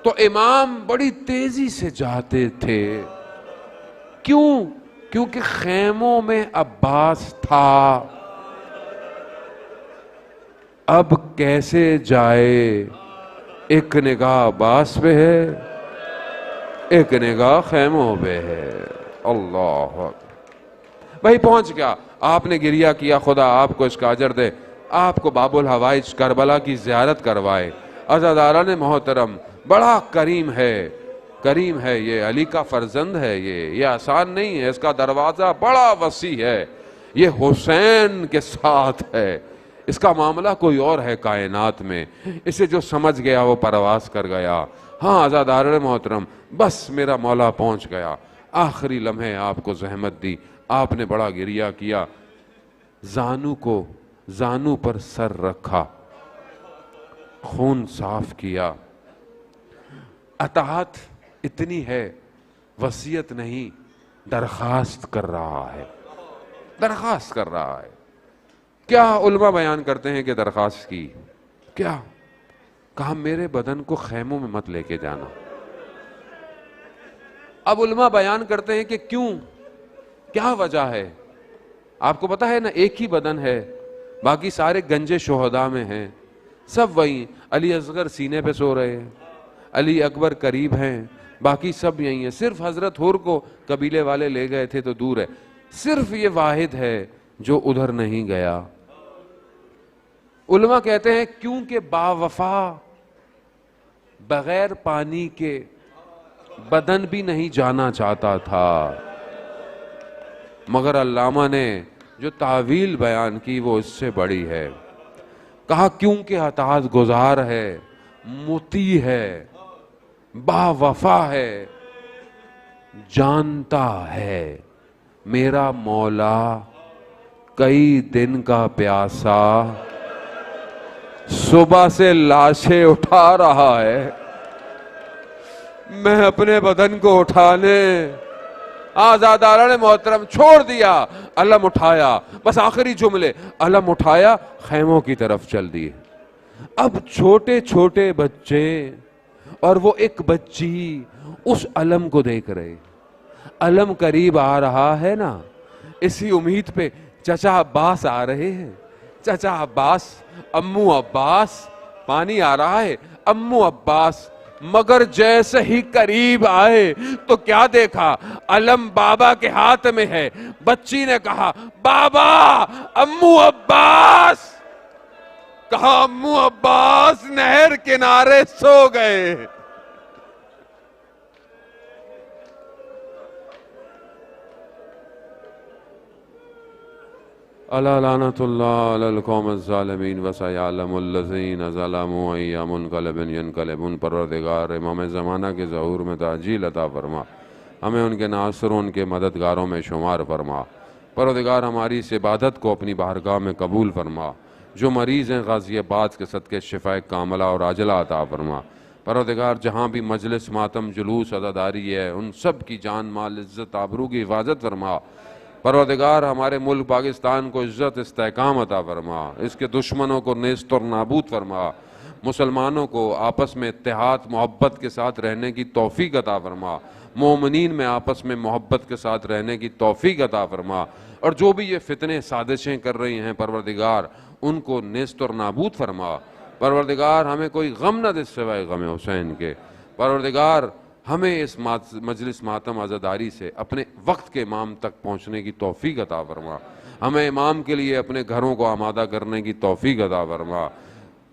تو امام بڑی تیزی سے جاتے تھے. کیوں؟ کیونکہ خیموں میں عباس تھا. اب کیسے جائے؟ ایک نگاہ عباس پہ ہے، ایک نگاہ خیموں پہ ہے. اللہ بھائی پہنچ گیا. آپ نے گریہ کیا خدا آپ کو اس کا اجر دے، آپ کو باب الحوائج کربلا کی زیارت کروائے. عزاداران محترم، بڑا کریم ہے، کریم ہے. یہ علی کا فرزند ہے. یہ آسان نہیں ہے. اس کا دروازہ بڑا وسیع ہے. یہ حسین کے ساتھ ہے. اس کا معاملہ کوئی اور ہے کائنات میں. اسے جو سمجھ گیا وہ پرواز کر گیا. ہاں عزاداران محترم، بس میرا مولا پہنچ گیا. آخری لمحے آپ کو زحمت دی، آپ نے بڑا گریہ کیا. زانو پر سر رکھا، خون صاف کیا. اطاعت اتنی ہے، وصیت نہیں، درخواست کر رہا ہے، درخواست کر رہا ہے. کیا علماء بیان کرتے ہیں کہ درخواست کی کیا؟ کہا میرے بدن کو خیموں میں مت لے کے جانا. اب علماء بیان کرتے ہیں کہ کیوں، کیا وجہ ہے. آپ کو پتا ہے نا، ایک ہی بدن ہے، باقی سارے گنجے شہداء میں ہیں، سب وہی. علی اصغر سینے پہ سو رہے ہیں، علی اکبر قریب ہیں، باقی سب یہی ہیں. صرف حضرت حر کو قبیلے والے لے گئے تھے تو دور ہے. صرف یہ واحد ہے جو ادھر نہیں گیا۔ علماء کہتے ہیں کیونکہ با وفا بغیر پانی کے بدن بھی نہیں جانا چاہتا تھا، مگر علامہ نے جو تعویل بیان کی وہ اس سے بڑی ہے۔ کہا کیونکہ اطاعت گزار ہے، مطیع ہے، با وفا ہے، جانتا ہے میرا مولا کئی دن کا پیاسا صبح سے لاشیں اٹھا رہا ہے، میں اپنے بدن کو اٹھانے آزادارہ محترم چھوڑ دیا، علم اٹھایا، بس آخری جملے، علم اٹھایا، خیموں کی طرف چل دیے۔ اب چھوٹے چھوٹے بچے اور وہ ایک بچی اس علم کو دیکھ رہے، علم قریب آ رہا ہے نا، اسی امید پہ چچا عباس آ رہے ہیں، چچا عباس، امو عباس، پانی آ رہا ہے، امو عباس، مگر جیسے ہی قریب آئے تو کیا دیکھا، علم بابا کے ہاتھ میں ہے۔ بچی نے کہا بابا، امو عباس، کہا امو عباس نہر کنارے سو گئے۔ الا لعنت اللہ علی القوم الظالمین وسیعلم الذین ظلموا ای منقلب ینقلبون۔ پروردگار امام زمانہ کے ظہور میں تعجیل عطا فرما، ہمیں ان کے ناصروں ان کے مددگاروں میں شمار فرما۔ پروردگار ہماری اس عبادت کو اپنی بارگاہ میں قبول فرما۔ جو مریض ہیں غازی آباد کے صدقے شفاء کاملہ اور عاجلہ عطا فرما۔ پروردگار جہاں بھی مجلس ماتم جلوس عزاداری ہے ان سب کی جان مال عزت آبرو کی حفاظت فرما۔ پروردگار ہمارے ملک پاکستان کو عزت استحکام عطا فرما، اس کے دشمنوں کو نیست اور نابود فرما، مسلمانوں کو آپس میں اتحاد محبت کے ساتھ رہنے کی توفیق عطا فرما، مومنین میں آپس میں محبت کے ساتھ رہنے کی توفیق عطا فرما، اور جو بھی یہ فتنے سازشیں کر رہی ہیں پروردگار ان کو نیست اور نابود فرما۔ پروردگار ہمیں کوئی غم نہ دے سوائے غم حسین کے۔ پروردگار ہمیں اس مجلس ماتم عزاداری سے اپنے وقت کے امام تک پہنچنے کی توفیق عطا فرما، ہمیں امام کے لیے اپنے گھروں کو آمادہ کرنے کی توفیق عطا فرما،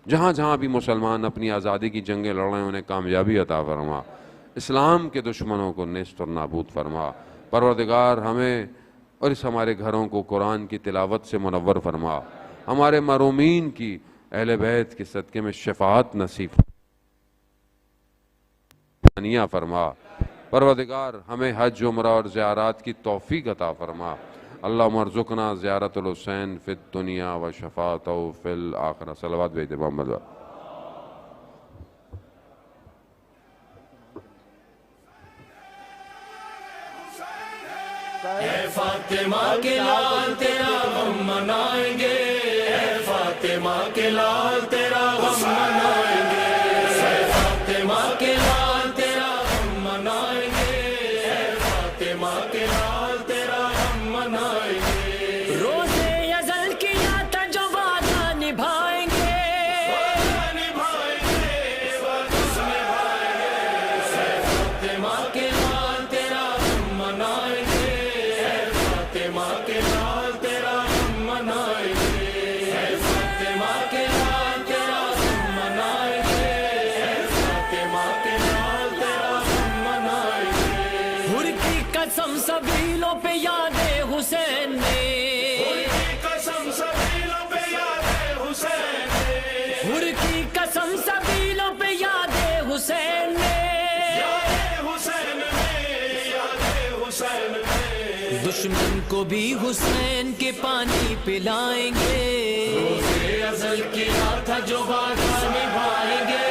جہاں جہاں بھی مسلمان اپنی آزادی کی جنگیں لڑ رہے ہیں انہیں کامیابی عطا فرما، اسلام کے دشمنوں کو نیست اور نابود فرما۔ پروردگار ہمیں اور اس ہمارے گھروں کو قرآن کی تلاوت سے منور فرما، ہمارے محرومین کی اہل بیت کے صدقے میں شفاعت نصیب فرما۔ پروردگار ہمیں حج عمرہ اور زیارات کی توفیق عطا فرما۔ اللہم ارزقنا زیارت الحسین فی الدنیا و شفاعتہ فی الآخرہ۔ صلوات بھیجتے محمد۔ اے فاطمہ کے لال تیرا غم منائیں گے، اے فاطمہ کے لال تیرا غم منائیں گے، اے فاطمہ کے لال تیرا غم منائیں گے، اے فاطمہ کے لال تیرا غم منائیں گے۔ روزے ازل کیا تھا جو وعدہ نبھائیں گے، وعدہ نبھائیں گے، وعدہ نبھائیں گے، اے فاطمہ کے لال تیرا غم منائیں گے، فاطمہ کے لال تیرا غم منائیں گے، اے فاطمہ کے لال تیرا غم منائیں گے، اے فاطمہ کے لال تیرا غم منائیں گے۔ حر کی قسم سبیلوں پہ یاد حسین نے، حر کی قسم سبیلوں پہ یاد حسین نے، حر کی قسم سبیلوں پہ یاد حسین نے، یاد حسین نے، یاد حسین نے۔ دشمن کو بھی حسین کے پانی پلائیں گے، روزے ازل کیا تھا جو وعدہ نبھائیں گے،